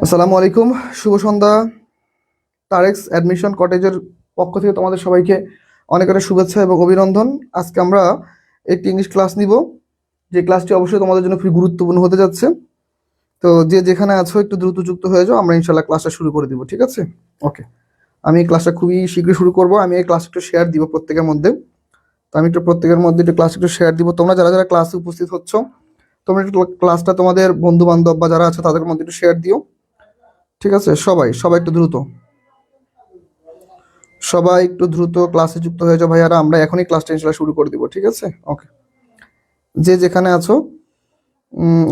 আসসালামু আলাইকুম, শুভ সন্ধ্যা। তারেক্স অ্যাডমিশন কটেজের পক্ষ থেকে তোমাদের সবাইকে অনেক অনেক শুভেচ্ছা এবং অভিনন্দন। আজকে আমরা একটি ইংলিশ ক্লাস নিব, যে ক্লাসটি অবশ্যই তোমাদের জন্য খুবই গুরুত্বপূর্ণ হতে যাচ্ছে। তো যে যেখানে আছো একটু দ্রুত যুক্ত হয়ে যাও, আমরা ইনশাল্লাহ ক্লাসটা শুরু করে দিব, ঠিক আছে? ওকে, আমি এই ক্লাসটা খুবই শীঘ্রই শুরু করব। আমি এই ক্লাস একটু শেয়ার দিব প্রত্যেকের মধ্যে। তো আমি একটু প্রত্যেকের মধ্যে একটু ক্লাস একটু শেয়ার দিব। তোমরা যারা যারা ক্লাসে উপস্থিত হচ্ছ, তোমরা একটু ক্লাসটা তোমাদের বন্ধু বান্ধব বা যারা আছে তাদের মধ্যে একটু শেয়ার দিও, ঠিক আছে? সবাই একটু দ্রুত, সবাই একটু দ্রুত ক্লাসে যুক্ত হয়ে যাও ভাইয়ারা। আমরা এখনই ক্লাসটা ইনশাল্লাহ শুরু করে দিব, ঠিক আছে? ওকে, যে যেখানে আছো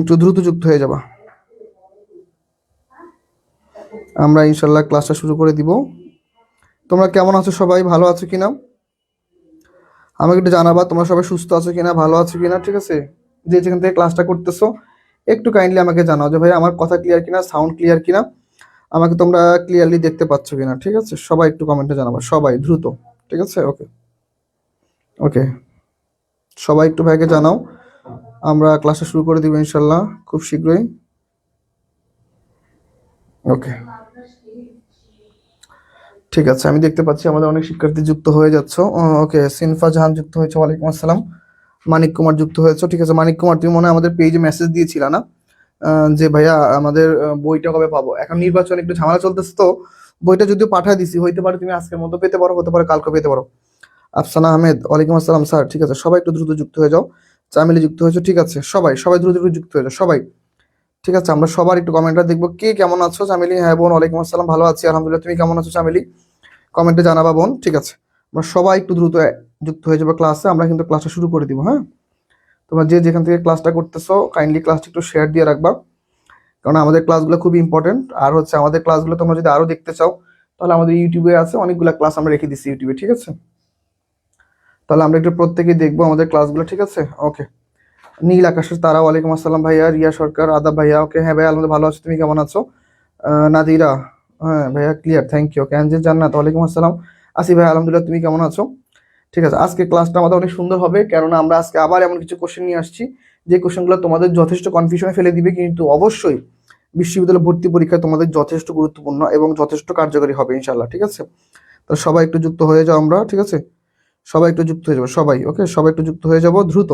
একটু দ্রুত যুক্ত হয়ে যাবা। আমরা ইনশাল্লাহ ক্লাসটা শুরু করে দিব। তোমরা কেমন আছো? সবাই ভালো আছো কিনা আমাকে একটু জানাবা। তোমরা সবাই সুস্থ আছো কিনা, ভালো আছো কিনা, ঠিক আছে? যে যেখান থেকে ক্লাসটা করতেছো একটু কাইন্ডলি আমাকে জানাও যে ভাই আমার কথা ক্লিয়ার কিনা, সাউন্ড ক্লিয়ার কিনা, আমাকে তোমরা ক্লিয়ারলি দেখতে পাচ্ছ কিনা, ঠিক আছে? সবাই একটু কমেন্টে জানাবা, সবাই দ্রুত, ঠিক আছে? ওকে ওকে, সবাই একটু ভাইকে জানাও। আমরা ক্লাসটা শুরু করে দিব ইনশাল্লাহ খুব শীঘ্রই। ওকে, ঠিক আছে, আমি দেখতে পাচ্ছি আমাদের অনেক শিক্ষার্থী যুক্ত হয়ে যাচ্ছ। ওকে, সিনফা জাহান যুক্ত হয়েছে, ওয়ালাইকুম আসসালাম। মানিক কুমার যুক্ত হয়েছে, ঠিক আছে। মানিক কুমার, তুমি মনে হয় আমাদের পেজে মেসেজ দিয়েছিল না যে ভাইয়া আমাদের বইটা কবে পাবো? এখন নির্বাচন একটু ঝামেলা চলতেছে, তো বইটা যদিও পাঠিয়ে দিছি, হইতে পারে তুমি আজকের মধ্যে পেতে পারো, হতে পারে কালকে পেতে পারো। আফসানা আহমেদ, ওয়ালাইকুম আসসালাম স্যার, ঠিক আছে। সবাই একটু দ্রুত যুক্ত হয়ে যাও। চামিলি যুক্ত হয়েছে, ঠিক আছে। সবাই দ্রুত দ্রুত যুক্ত হয়ে যাও সবাই, ঠিক আছে। আমরা সবার একটু কমেন্টটা দেখবো, কে কেমন আছো। চামিলি, হ্যাঁ বোন, ওয়ালাইকুম আসসালাম, ভালো আছি আলহামদুলিল্লাহ। তুমি কেমন আছো চামিলি? কমেন্টে জানাবা বোন, ঠিক আছে। আমরা সবাই একটু দ্রুত যুক্ত হয়ে যাবো ক্লাসে। আমরা কিন্তু ক্লাসটা শুরু করে দিব, হ্যাঁ? তোমরা যে যেখান থেকে ক্লাসটা করতেছো কাইন্ডলি ক্লাসটা একটু শেয়ার দিয়ে রাখবা, কারণ আমাদের ক্লাসগুলো খুবই ইম্পর্টেন্ট। আর হচ্ছে আমাদের ক্লাসগুলো তোমরা যদি আরো দেখতে চাও, তাহলে আমাদের ইউটিউবে আছে অনেকগুলো ক্লাস, আমরা রেখে দিচ্ছি ইউটিউবে, ঠিক আছে? তাহলে আমরা একটু প্রত্যেকেই দেখবো আমাদের ক্লাসগুলো, ঠিক আছে? ওকে, নীল আকাশের তারা, ওয়ালাইকুম আসসালাম ভাইয়া। রিয়া সরকার, আদাব ভাইয়া। ওকে, হ্যাঁ ভাইয়া আলহামদুলিল্লাহ ভালো আছো, তুমি কেমন আছো? নাদিরা, হ্যাঁ ভাইয়া clear, thank you. Okay, Angel Jannat, ওয়ালাইকুম আসসালাম। আসি ভাইয়া আলহামদুলিল্লাহ, তুমি কেমন আছো? ঠিক আছে, আজকে ক্লাসটা আমাদের অনেক সুন্দর হবে, কেননা আমরা আজকে আবার এমন কিছু কোশ্চেন নিয়ে আসছি যে কোশ্চেনগুলো তোমাদের যথেষ্ট কনফিউশনে ফেলে দিবে, কিন্তু অবশ্যই বিশ্ববিদ্যালয় ভর্তি পরীক্ষায় তোমাদের যথেষ্ট গুরুত্বপূর্ণ এবং যথেষ্ট কার্যকরী হবে ইনশাল্লাহ, ঠিক আছে? তো সবাই একটু যুক্ত হয়ে যাও আমরা, ঠিক আছে? সবাই একটু যুক্ত হয়ে যাবো সবাই, ওকে? সবাই একটু যুক্ত হয়ে যাবো দ্রুত,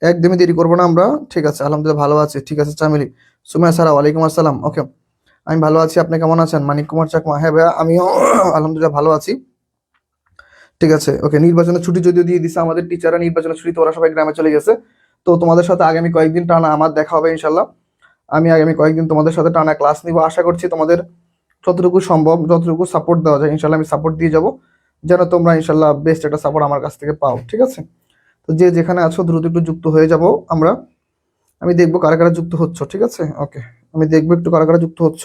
একদমই দেরি করবো না আমরা, ঠিক আছে? আলহামদুলিল্লাহ ভালো আছে, ঠিক আছে। চামিলি, সুমাইয়া সারা, ওয়ালাইকুম আসসালাম। ওকে, আমি ভালো আছি, আপনি কেমন আছেন? মানিক কুমার চাকমা, হ্যাঁ ভাইয়া আমিও আলহামদুলিল্লাহ ভালো আছি, ঠিক আছে। ওকে, নির্বাচনের ছুটি যদিও দিয়ে দিছে আমাদের টিচাররা, নির্বাচনের ছুটিতে ওরা সবাই গ্রামে চলে গেছে। তো তোমাদের সাথে আগামী কয়েকদিন টানা আমার দেখা হবে ইনশাল্লাহ। আমি আগামী কয়েকদিন তোমাদের সাথে টানা ক্লাস নিব, আশা করছি তোমাদের যতটুকু সম্ভব, যতটুকু সাপোর্ট দেওয়া যায় ইনশাল্লাহ আমি সাপোর্ট দিয়ে যাব, যেন তোমরা ইনশাল্লাহ বেস্ট একটা সাপোর্ট আমার কাছ থেকে পাও, ঠিক আছে? তো যে যেখানে আছো দ্রুত একটু যুক্ত হয়ে যাব আমরা। আমি দেখবো কারা কারা যুক্ত হচ্ছ, ঠিক আছে? ওকে, আমি দেখবো একটু কারা কারা যুক্ত হচ্ছ।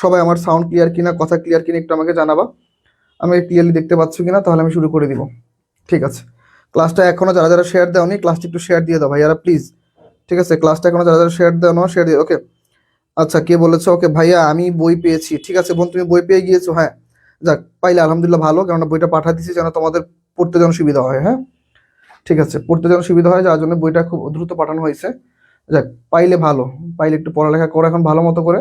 সবাই আমার সাউন্ড ক্লিয়ার কিনা, কথা ক্লিয়ার কিনা একটু আমাকে জানাবা। আমি ক্লিয়ারলি দেখতে পাচ্ছ কিনা, তাহলে আমি শুরু করে দিব, ঠিক আছে? ক্লাসটা এখনো যারা যারা শেয়ার দেওনি, ক্লাসটা একটু শেয়ার দিয়ে দাও ভাইয়ারা প্লিজ, ঠিক আছে? ক্লাসটা এখনো যারা যারা শেয়ার দেওয়া শেয়ার দিয়ে, ওকে। আচ্ছা, কে বলেছো? ওকে ভাইয়া আমি বই পেয়েছি, ঠিক আছে বোন, তুমি বই পেয়ে গিয়েছো, হ্যাঁ যাক, পাইলে আলহামদুলিল্লাহ ভালো, কেননা বইটা পাঠা দিচ্ছি যেন তোমাদের পড়তে যেন সুবিধা হয়, হ্যাঁ? ঠিক আছে, পড়তে যেন সুবিধা হয়, যার জন্য বইটা খুব দ্রুত পাঠানো হয়েছে। যাক, পাইলে ভালো, পাইলে একটু পড়ালেখা করো এখন ভালো মতো করে,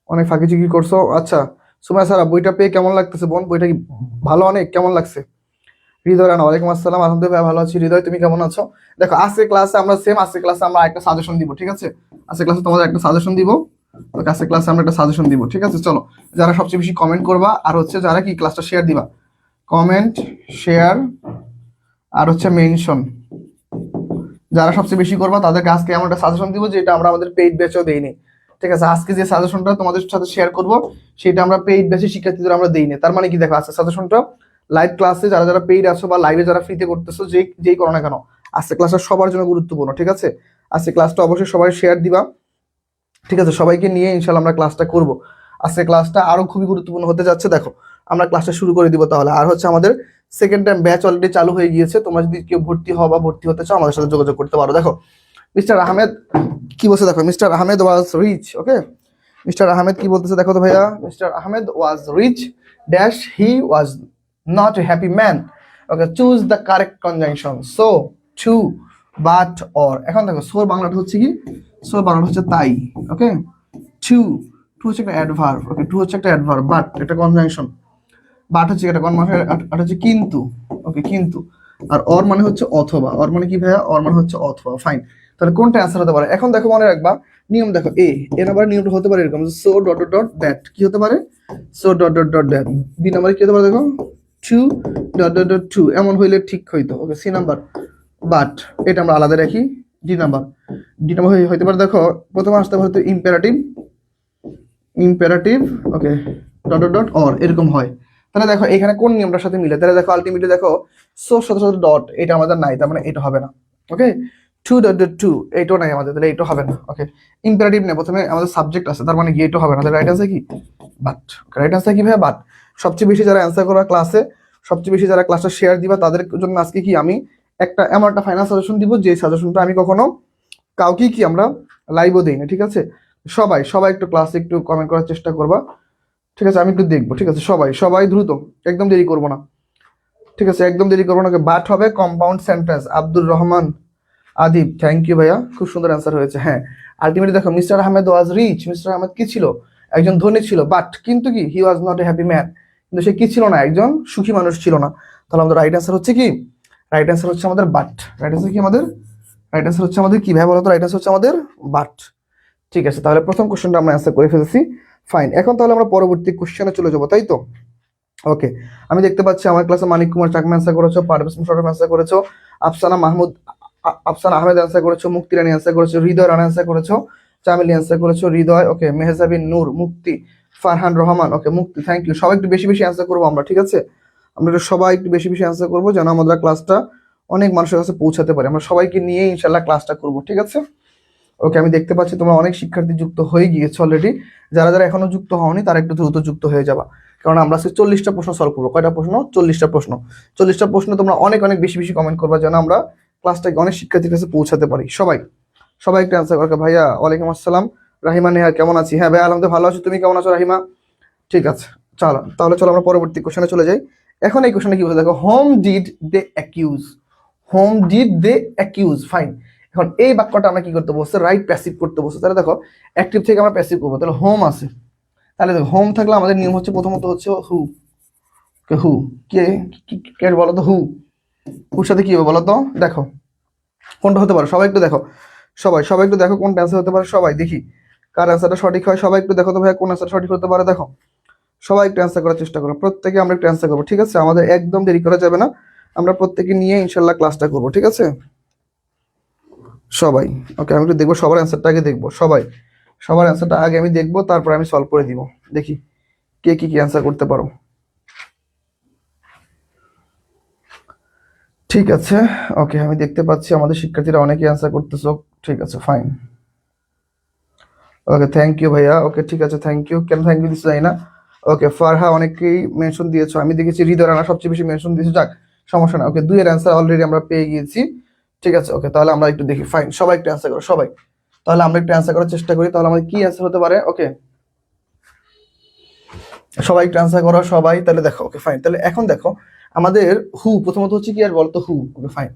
অনেক ফাঁকি ঝুঁকি করছো। আচ্ছা, সুমাইয়া সারা, বইটা পেয়ে কেমন লাগতেছে বোন? বইটা কি ভালো? অনেক কেমন লাগছে? হৃদয় রানা, ওয়ালাইকুম আসসালাম, আলহামদুলিল্লাহ ভালো আছি। হৃদয়, তুমি কেমন আছো? দেখো আজকে ক্লাসে আমরা একটা সাজেশন দিব, ঠিক আছে? আজকে ক্লাসে তোমাদের একটা সাজেশন দিব, আজকে ক্লাসে আমরা একটা সাজেশন দিব, ঠিক আছে? চলো, যারা সবচেয়ে বেশি কমেন্ট করবা আর হচ্ছে যারা কি ক্লাসটা শেয়ার দিবা, কমেন্ট, শেয়ার আর হচ্ছে মেনশন, যারা সবচেয়ে বেশি করবা তাদেরকে আজকে এমন একটা সাজেশন দিব যেটা আমরা আমাদের পেইড ব্যাচেও দেইনি, ঠিক আছে? আজকে যে সাজেশনটা তোমাদের সাথে শেয়ার করব সেটা আমরা পেইড ব্যাচে শিক্ষার্থীদের আমরা দেইনি। তার মানে কি, দেখো আজকে সাজেশনটা লাইভ ক্লাসে যারা যারা পেইড আছো বা লাইভে যারা ফ্রিতে করতেছো, যেই করো না কেন, আজকে ক্লাসটা সবার জন্য গুরুত্বপূর্ণ, ঠিক আছে? আজকে ক্লাসটা অবশ্যই সবাই শেয়ার দিবা, ঠিক আছে? সবাইকে নিয়ে ইনশাল্লাহ আমরা ক্লাসটা করব। আজকে ক্লাসটা আরো খুবই গুরুত্বপূর্ণ হতে যাচ্ছে। দেখো আমরা ক্লাসটা শুরু করে দিব তাহলে। আর হচ্ছে আমাদের সেকেন্ড টাইম ব্যাচ অলরেডি চালু হয়ে গিয়েছে, তোমরা যদি কেউ ভর্তি হও বা ভর্তি হতে চাও আমাদের সাথে যোগাযোগ করতে পারো। দেখো মিস্টার আহমেদ কি বলছে, দেখো mister Ahmed was rich, okay? Mister Ahmed কি বলতেছে দেখো তো ভাইয়া। Mister Ahmed was rich dash he was not a happy man, okay? Choose the correct conjunction. So too but or. এখন দেখো সোর বাংলাটা হচ্ছে কি, সোর বাংলাটা হচ্ছে তাই, ওকে। টু, টু হচ্ছে একটা অ্যাডভার্ব, ওকে, টু হচ্ছে একটা অ্যাডভার্ব, বাট একটা কনজাংশন, বাট হচ্ছে একটা কনজাংশন, আর হচ্ছে কিন্তু, ওকে, কিন্তু। আর অর মানে হচ্ছে অথবা, অর মানে কি ভাইয়া, অর মানে হচ্ছে অথবা, ফাইন। তাহলে কোনটা অ্যান্সার হতে পারে? এখন দেখো মনে রাখবা নিয়ম, দেখো এ নাম্বার নিয়মটা হতে পারে এরকম, so dot dot dot that, কি হতে পারে, so dot dot dot that. B number কি হতে পারে, দেখো too dot dot dot to, এমন হইলে ঠিক হইতো, ওকে। সি নাম্বার বাট, এটা আমরা আলাদা রাখি। ডি নাম্বার, ডি নাম্বার হইতে পারে, দেখো প্রথমে আসতে পারে তো imperative, imperative, okay, dot dot dot or, এরকম হয়। তাহলে দেখো এখানে কোন নিয়মটার সাথে মিলে, তাহলে দেখো আলটিমেটলি দেখো সোর সাথে সাথে ডট, এটা আমাদের নাই, তার মানে এটা হবে না, ওকে। টু ডট ডট টু, এইটাও নাই আমাদের, তাহলে এইটা হবে না, ওকে। ইম্পারেটিভ নেই, প্রথমে আমাদের সাবজেক্ট আছে, তার মানে কি এটা হবে না, তাহলে রাইট আনসার কি বাট, রাইট আনসার কি ভাই বাট। সবচেয়ে বেশি যারা অ্যান্সার করা ক্লাসে, সবচেয়ে বেশি যারা ক্লাসটা শেয়ার দিবা তাদের জন্য আজকে কি আমি একটা এমন একটা ফাইনাল সাজেশন দিব, যে সাজেশনটা আমি কখনো কাউকে কি আমরা লাইভও দিই না, ঠিক আছে। সবাই সবাই একটু ক্লাসে একটু কমেন্ট করার চেষ্টা করবা, ঠিক আছে, আমি একটু দেখবো, ঠিক আছে। সবাই সবাই দ্রুত, একদম দেরি করবো না, ঠিক আছে, একদম দেরি করবো না। বাট হবে compound sentence. Abdur Rahman Adib, thank you ভাইয়া, খুব সুন্দর অ্যান্সার হয়েছে। হ্যাঁ, আলটিমেটলি দেখো mister Ahmed was rich, mister Ahmed কি ছিল, একজন ধনী ছিল, বাট কিন্তু কি he was not a happy man, কিন্তু সে কি ছিল না, একজন সুখী মানুষ ছিল না। তাহলে আমাদের রাইট অ্যান্সার হচ্ছে কি, রাইট অ্যান্সার হচ্ছে আমাদের বাট। রাইট অ্যান্সার কি আমাদের, রাইট অ্যান্সার হচ্ছে আমাদের কি ভাই বলো তো, রাইট অ্যান্সার হচ্ছে আমাদের বাট। ঠিক আছে, তাহলে প্রথম কোশ্চেনটা আমরা অ্যান্সার করে ফেলেছি, ফাইন। এখন তাহলে আমরা পরবর্তী কোশ্চেনে চলে যাবো, তাই তো? ওকে, আমি দেখতে পাচ্ছি আমার ক্লাসে মানিক কুমার চাকমা অ্যান্সার করেছো, পারভেজ মুশারফ অ্যান্সার করেছো, আফসানা মাহমুদ, আফসানা আহমেদ অ্যান্সার করেছো, মুক্তি রানী অ্যান্সার করেছো, হৃদয় রানা অ্যান্সার করেছো, চামেলি অ্যান্সার করেছো, হৃদয়, ওকে, মেহজাবিন নূর, মুক্তি, ফারহান রহমান, ওকে, মুক্তি, থ্যাংক ইউ। সবাই একটু বেশি বেশি অ্যান্সার করবো আমরা, ঠিক আছে, আমরা একটু সবাই একটু বেশি বেশি অ্যান্সার করবো, যেন আমাদের ক্লাসটা অনেক মানুষের কাছে পৌঁছাতে পারে। আমরা সবাইকে নিয়ে ইনশাল্লাহ ক্লাসটা করবো, ঠিক আছে। ওকে, আমি দেখতে পাচ্ছি তোমরা অনেক শিক্ষার্থী যুক্ত হয়ে গিয়েছো অলরেডি। যারা যারা এখনো যুক্ত হওনি তারা একটু দ্রুত যুক্ত হয়ে যাবা, কারণ আমরা আজকে 40টা প্রশ্ন সলভ করবো। কয়টা প্রশ্ন? 40টা প্রশ্ন। 40টা প্রশ্ন তোমরা অনেক অনেক বেশি বেশি কমেন্ট করবা, যেন আমরা ক্লাসটাকে অনেক শিক্ষার্থীর কাছে পৌঁছাতে পারি। সবাই সবাই একটু অ্যান্সার করবে। ভাইয়া ওয়ালাইকুম আসসালাম, রাহিমা নেহা, কেমন আছি? হ্যাঁ ভাই আলহামদুলিল্লাহ ভালো আছি, তুমি কেমন আছো রাহিমা? ঠিক আছে, চলো তাহলে চলো আমরা পরবর্তী কোশ্চেনে চলে যাই। এখন এই কোশ্চেনে কি বলছে দেখো, whom did they accuse, whom did they accuse, fine. এখন এই বাক্যটা আমরা কি করতে বলছে, রাইট প্যাসিভ করতে বলছে। তাহলে দেখো অ্যাক্টিভ থেকে আমরা প্যাসিভ করবো, তাহলে হোম আছে, তাহলে দেখো হোম থাকলে আমাদের নিয়ম হচ্ছে প্রথমত হচ্ছে হু, হু কে, কে বলো তো, হু, হুর সাথে কি হবে বলো তো, দেখো কোনটা হতে পারে, সবাই একটু দেখো, সবাই সবাই একটু দেখো কোনটা অ্যান্সার হতে পারে, সবাই দেখি কার অ্যান্সারটা সঠিক হয়। সবাই একটু দেখো তো ভাই কোন অ্যান্সার সঠিক হতে পারে, দেখো সবাই একটু অ্যান্সার করার চেষ্টা করো, প্রত্যেকে আমরা একটু অ্যান্সার করবো, ঠিক আছে, আমাদের একদম দেরি করা যাবে না, আমরা প্রত্যেকে নিয়ে ইনশাল্লাহ ক্লাসটা করবো, ঠিক আছে সবাই। ওকে, আমি একটু দেখবো সবার অ্যান্সারটা আগে দেখবো, সবাই সবার অ্যান্সারটা আগে আমি দেখবো, তারপর আমি সলভ করে দিব, দেখি কে কি কি অ্যান্সার করতে পারো। ঠিক আছে, ওকে, আমি দেখতে পাচ্ছি আমাদের শিক্ষার্থীরা অনেকেই অ্যান্সার করতেছো, ঠিক আছে ফাইন। ওকে, থ্যাংক ইউ ভাইয়া, ওকে ঠিক আছে, থ্যাংক ইউ। কেন থ্যাংক ইউ দিচ্ছি জানি না। ওকে, ফারহা অনেকেই মেনশন দিয়েছো, আমি দেখেছি হৃদয় রানা সবচেয়ে বেশি মেনশন দিয়েছো, যাক সমস্যা না। ওকে, দুইয়ের অ্যান্সার অলরেডি আমরা পেয়ে গিয়েছি, ঠিক আছে। ওকে, তাহলে আমরা একটু দেখি, ফাইন, সবাই একটু অ্যান্সার করো, সবাই তাহলে আমরা একটু অ্যান্সার করার চেষ্টা করি, তাহলে আমাদের কি অ্যান্সার হতে পারে। ওকে, সবাই একটু অ্যান্সার করো সবাই, তাহলে দেখো, ওকে ফাইন। তাহলে এখন দেখো আমাদের হু প্রথমত হচ্ছে কি আর বলতো, হু, ওকে ফাইন।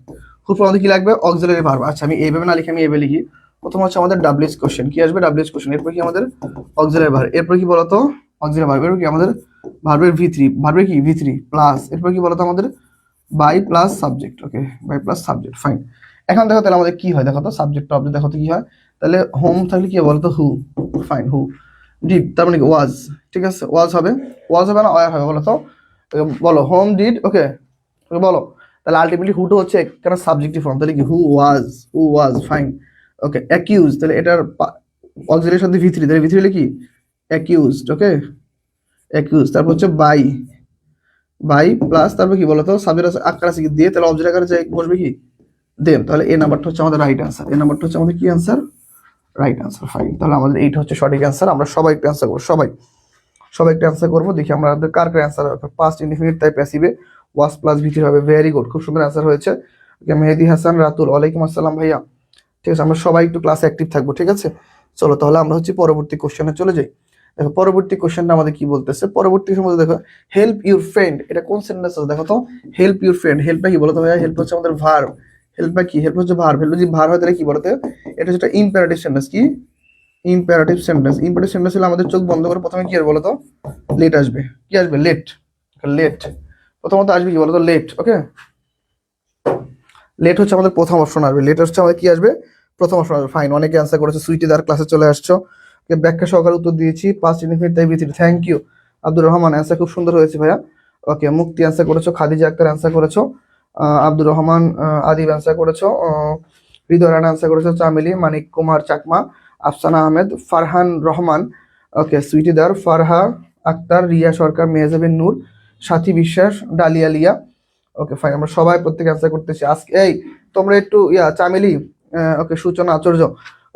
হুর পর আমাদের কি লাগবে, অক্সিলারি ভার্ব। আচ্ছা, আমি এইভাবে না লিখে আমি এভাবে লিখি, প্রথম হচ্ছে আমাদের ডাব্লিউএস কোশ্চেন, কি আসবে ডাব্লিউএস কোশ্চেন, এরপর কি আমাদের অক্সিলারি ভার্ব, এরপর কি বলতো অক্সিলারি ভার্ব, এরপর কি আমাদের ভার্বের ভি3, ভার্বের কি ভি3 প্লাস, এরপর কি বলতো আমাদের by plus subject, okay, by plus subject, fine. এখন দেখো তাহলে আমাদের কি হয়, দেখো তো সাবজেক্ট অবজেক্ট দেখো তো কি হয়, তাহলে হোম থাকলে কি বলতো হু, ফাইন, হু ডিড, তার মানে কি ওয়াজ, ঠিক আছে, ওয়াজ হবে, ওয়াজ হবে না ওয়ার হবে বলো তো, বলো হোম ডিড, ওকে বলো। তাহলে আলটিমেটলি হুটো হচ্ছে একটা সাবজেক্টিভ ফর্ম, তাহলে কি হু ওয়াজ, ফাইন। ওকে, অ্যাকিউজ, তাহলে এটার অক্সিলারির সাথে ভি3, তাহলে ভি3 হলে কি অ্যাকিউজড, ওকে অ্যাকিউজ, তারপর হচ্ছে বাই প্লাস, তারপর কি বলতো সাবজেক্ট আছে আকার আছে কি দিয়ে, তাহলে অবজেক্ট আকারে যে বসবে কি দেন, তাহলে এই নাম্বারটা হচ্ছে আমাদের রাইট অ্যান্সার, এই নাম্বারটা হচ্ছে আমাদের কি অ্যান্সার, রাইট অ্যান্সার, ফাইন। তাহলে আমাদের এইটা হচ্ছে সঠিক অ্যান্সার, আমরা সবাই একটু অ্যান্সার করবো, সবাই সবাই একটু অ্যান্সার করবো, দেখি আমাদের কার কার অ্যান্সার হবে। পাস্ট ইনডিফিনিট তাই প্যাসিভে ওয়াজ প্লাস ভি3 হবে, ভেরি গুড, খুব সুন্দর অ্যান্সার হয়েছে। ওকে, মেহেদি হাসান রাতুল, ওয়ালাইকুম আসসালাম ভাইয়া, ঠিক আছে, আমরা সবাই একটু ক্লাসে অ্যাক্টিভ থাকবো, ঠিক আছে। চলো তাহলে আমরা হচ্ছে পরবর্তী কোশ্চেনে চলে যাই। দেখো পরবর্তী কোশ্চেনটা আমাদের কি বলতেছে, পরবর্তী সময় দেখো হেল্প ইউর ফ্রেন্ড, এটা কোন সেন্টেন্স আছে দেখো তো, হেল্প ইউর ফ্রেন্ড, হেল্পটা কি বলতো ভাইয়া, হেল্প হচ্ছে আমাদের ভার্ব, হেল্প বা কি, হেল্প হচ্ছে ভার্ব, হেল্প যদি ভার্ব হয় তাহলে কি বলতে, এটা হচ্ছে ইম্পারেটিভ সেন্টেন্স। কি ইম্পারেটিভ সেন্টেন্স, ইম্পারেটিভ সেন্টেন্স হলে আমাদের চোখ বন্ধ করে প্রথমে কি আর বলতো, লেট আসবে। কি আসবে, লেট, লেট প্রথমত আসবে, কি বলতো, লেট। ওকে, লেট হচ্ছে আমাদের প্রথম অপশন আসবে, লেট হচ্ছে আমাদের কি আসবে, প্রথম অপশন আসবে। ফাইন, অনেকে অ্যান্সার করেছে, সুইটি দার ক্লাসে চলে আসছো, ব্যাখ্যা সহকারে উত্তর দিয়েছি, পাঁচ ইনফিনিট তাই ভিতরে, thank you. Abdur Rahman answer খুব সুন্দর হয়েছে ভাইয়া। ওকে, মুক্তি অ্যান্সার করেছো, খাদিজা আক্তার অ্যান্সার করেছো, আব্দুর রহমান আদিব অ্যান্সার করেছো, হৃদয় রানা অ্যান্সার করেছো, চামেলি, মানিক কুমার চাকমা, আফসানা আহমেদ, ফারহান রহমান, ওকে, সুইটিদার, ফারহা আক্তার, রিয়া সরকার, মেহজাবিন নূর, সাথী বিশ্বাস, ডালিয়া লিয়া। ওকে ফাইন, আমরা সবাই প্রত্যেকে অ্যান্সার করতেছি আজকে। এই তোমরা একটু চামেলি, ওকে, সূচনা আচার্য,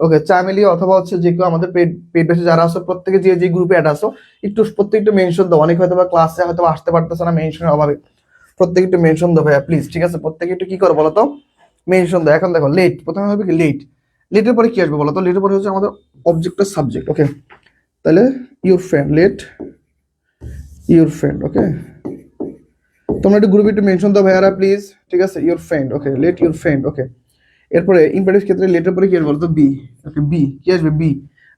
ওকে, চামেলি অথবা হচ্ছে যে কেউ আমাদের পেড পেড বেসে যারা আছো প্রত্যেকে যে যে গ্রুপে অ্যাড আছো একটু প্রত্যেকটা মেনশন দাও। অনেক হয়তো বা ক্লাসে হয়তো আসতে পারতেছে না মেনশনের অভাবে, প্রত্যেকে একটু মেনশন দাও ভাইয়া প্লিজ, ঠিক আছে? প্রত্যেকে একটু কি করো বলো তো, মেনশন দাও। এখন দেখো লেট, প্রথমে হবে কি লেট, লেটের পরে কি আসবে বলো তো, লেটের পরে হচ্ছে আমাদের অবজেক্ট সাবজেক্ট। ওকে, তাহলে your friend, let your friend. Okay, তোমরা একটু গ্রুপে একটু মেনশন দাও ভাইয়ারা প্লিজ, ঠিক আছে? Your friend, okay, let your friend. Okay, এরপরে ইম্পারেটিভ ক্ষেত্রে লেটের পরে কি আসবে বলতো, বি। ওকে, বি কি আসবে, বি।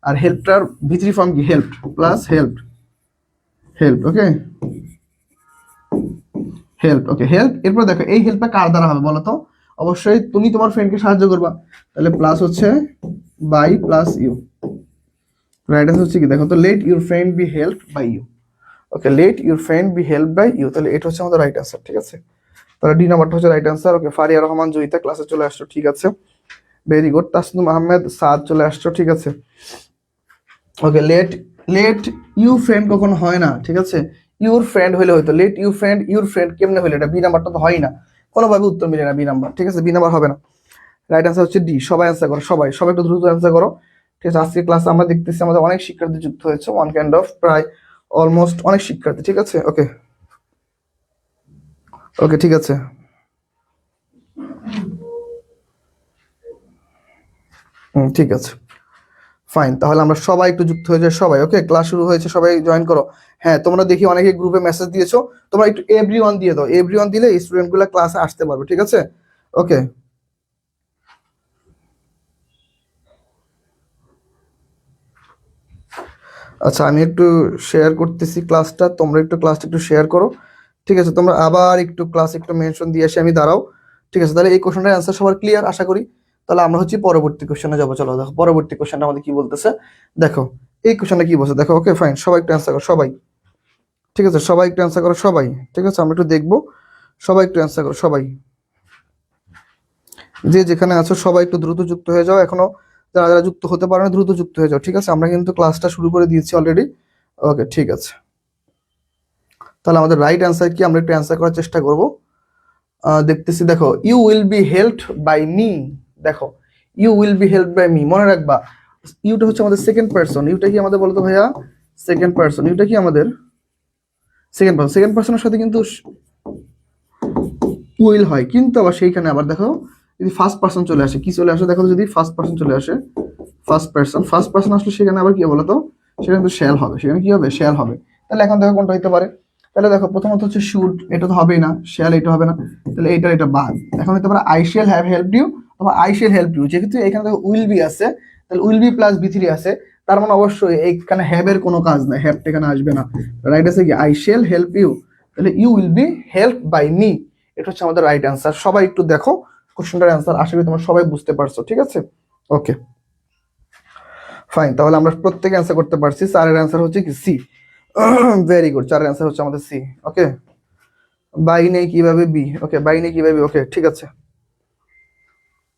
আর হেল্পটার ভিতরি ফর্ম কি, হেল্প প্লাস হেল্প, হেল্প। ওকে, হেল্প। ওকে, হেল্প। এরপর দেখো এই হেল্পটা কার দ্বারা হবে বলো তো, অবশ্যই তুমি তোমার ফ্রেন্ডকে সাহায্য করবা, তাহলে প্লাস হচ্ছে by plus you. Right answer হচ্ছে কি দেখো তো, let your friend be help by you. Okay, let your friend be help by you, তাহলে এটা হচ্ছে আমাদের রাইট আনসার, ঠিক আছে? তাহলে ডি নাম্বারটা হচ্ছে right answer. Okay, Faria Rahman Joyita ক্লাসে চলে আসছো, ঠিক আছে, ভেরি গুড। তাসনুম আহমেদ সাদ চলে আসছো, ঠিক আছে। Okay, let, let you friend কখনো হয় না, ঠিক আছে? ইউর ফ্রেন্ড হইলে হয়তো, let you friend, your friend কেমনে হইলে, এটা বি নাম্বারটা তো হয় না, কোনোভাবে উত্তর মিলে না বি নাম্বার, ঠিক আছে? বি নাম্বার হবে না, রাইট আনসার হচ্ছে ডি। সবাই অ্যান্সার করো, সবাই সবাই একটু দ্রুত অ্যান্সার করো, ঠিক আছে? আজকে ক্লাসে আমরা দেখতেছি আমাদের অনেক শিক্ষার্থী যুক্ত হয়েছে, ওয়ান কাইন্ড অফ প্রায় অলমোস্ট অনেক শিক্ষার্থী, ঠিক আছে? ওকে, ওকে, ঠিক আছে, ঠিক আছে, ফাইন। তাহলে আমরা সবাই একটু যুক্ত হয়ে যাই সবাই। ওকে, ক্লাস শুরু হয়েছে, সবাই জয়েন করো। হ্যাঁ, তোমরা দেখি অনেকে গ্রুপে মেসেজ দিয়েছো, তোমরা একটু এভরিওয়ান দিয়ে দাও, এভরিওয়ান দিলে স্টুডেন্টগুলো ক্লাসে আসতে পারবে, ঠিক আছে? ওকে, আচ্ছা, আমি একটু শেয়ার করতেছি ক্লাসটা, তোমরা একটু ক্লাসটা একটু শেয়ার করো, ঠিক আছে? তোমরা আবার একটু ক্লাস একটু মেনশন দিয়ে আসি, আমি দাঁড়াও, ঠিক আছে? তাহলে এই কোশ্চেনটার অ্যান্সার সবার ক্লিয়ার আশা করি। তাহলে আমরা হচ্ছে পরবর্তী কোশ্চেনে যাবো, চলো দেখো পরবর্তী কোশ্চেনটা আমাদের কি বলতেছে। দেখো এই কোশ্চেনটা কি বলছে দেখো। ওকে ফাইন, সবাই একটু অ্যান্সার করো সবাই, ঠিক আছে? সবাই একটু অ্যান্সার করো সবাই, ঠিক আছে? আমরা একটু দেখবো, সবাই একটু অ্যান্সার করো সবাই, যে যেখানে আছো সবাই একটু দ্রুত যুক্ত হয়ে যাও। এখনো যারা যারা যুক্ত হতে পারো না দ্রুত যুক্ত হয়ে যাও, ঠিক আছে? আমরা কিন্তু ক্লাসটা শুরু করে দিয়েছি অলরেডি। ওকে, ঠিক আছে। তাহলে আমাদের রাইট অ্যান্সার কি, আমরা একটু অ্যান্সার করার চেষ্টা করব। দেখতেছি, দেখো you will be helped by me. দেখো you will be helped by me, মনে রাখবা ইউটা হচ্ছে আমাদের সেকেন্ড পারসন। ইউটা কি আমাদের বলতো ভাইয়া, সেকেন্ড পারসন। ইউটা কি আমাদের সেকেন্ড পারসন, সেকেন্ড পারসনের সাথে কিন্তু উইল হয়, কিন্তু আবার সেইখানে আবার দেখো যদি ফার্স্ট পারসন চলে আসে, কি চলে আসে দেখো, যদি ফার্স্ট পারসন চলে আসে, ফার্স্ট পারসন, ফার্স্ট পারসন আসলে সেখানে আবার কি বলতো, সেখানে তো শ্যাল হবে, সেখানে কি হবে, শ্যাল হবে। তাহলে এখন দেখো কোনটা হইতে পারে, তাহলে দেখো প্রথমত হচ্ছে শুড, এটা তো হবেই না, শ্যাল এটা হবে না, তাহলে এটা বাদ। এখন হতে পারে I shall have helped you অথবা আই শ্যাল হেল্প ইউ, যেহেতু এখানে দেখো উইল বি আছে, তাহলে will be plus V three আছে, তার মানে অবশ্যই এইখানে হ্যাভ এর কোনো কাজ নাই, হ্যাভটা এখানে আসবে না। রাইট আছে কি আই শ্যাল হেল্প ইউ, তাহলে you will be help by me, এটা হচ্ছে আমাদের রাইট অ্যান্সার। সবাই একটু দেখো কোশ্চেনটার অ্যান্সার, আশা করি তোমরা সবাই বুঝতে পারছো, ঠিক আছে? ওকে ফাইন, তাহলে আমরা প্রত্যেকে অ্যান্সার করতে পারছি। চারের অ্যান্সার হচ্ছে কি সি। ভেরি গুড, চারের অ্যান্সার হচ্ছে আমাদের সি। ওকে, বাই নেই কিভাবে বি, ওকে, বাই নেই কিভাবে, ওকে ঠিক আছে।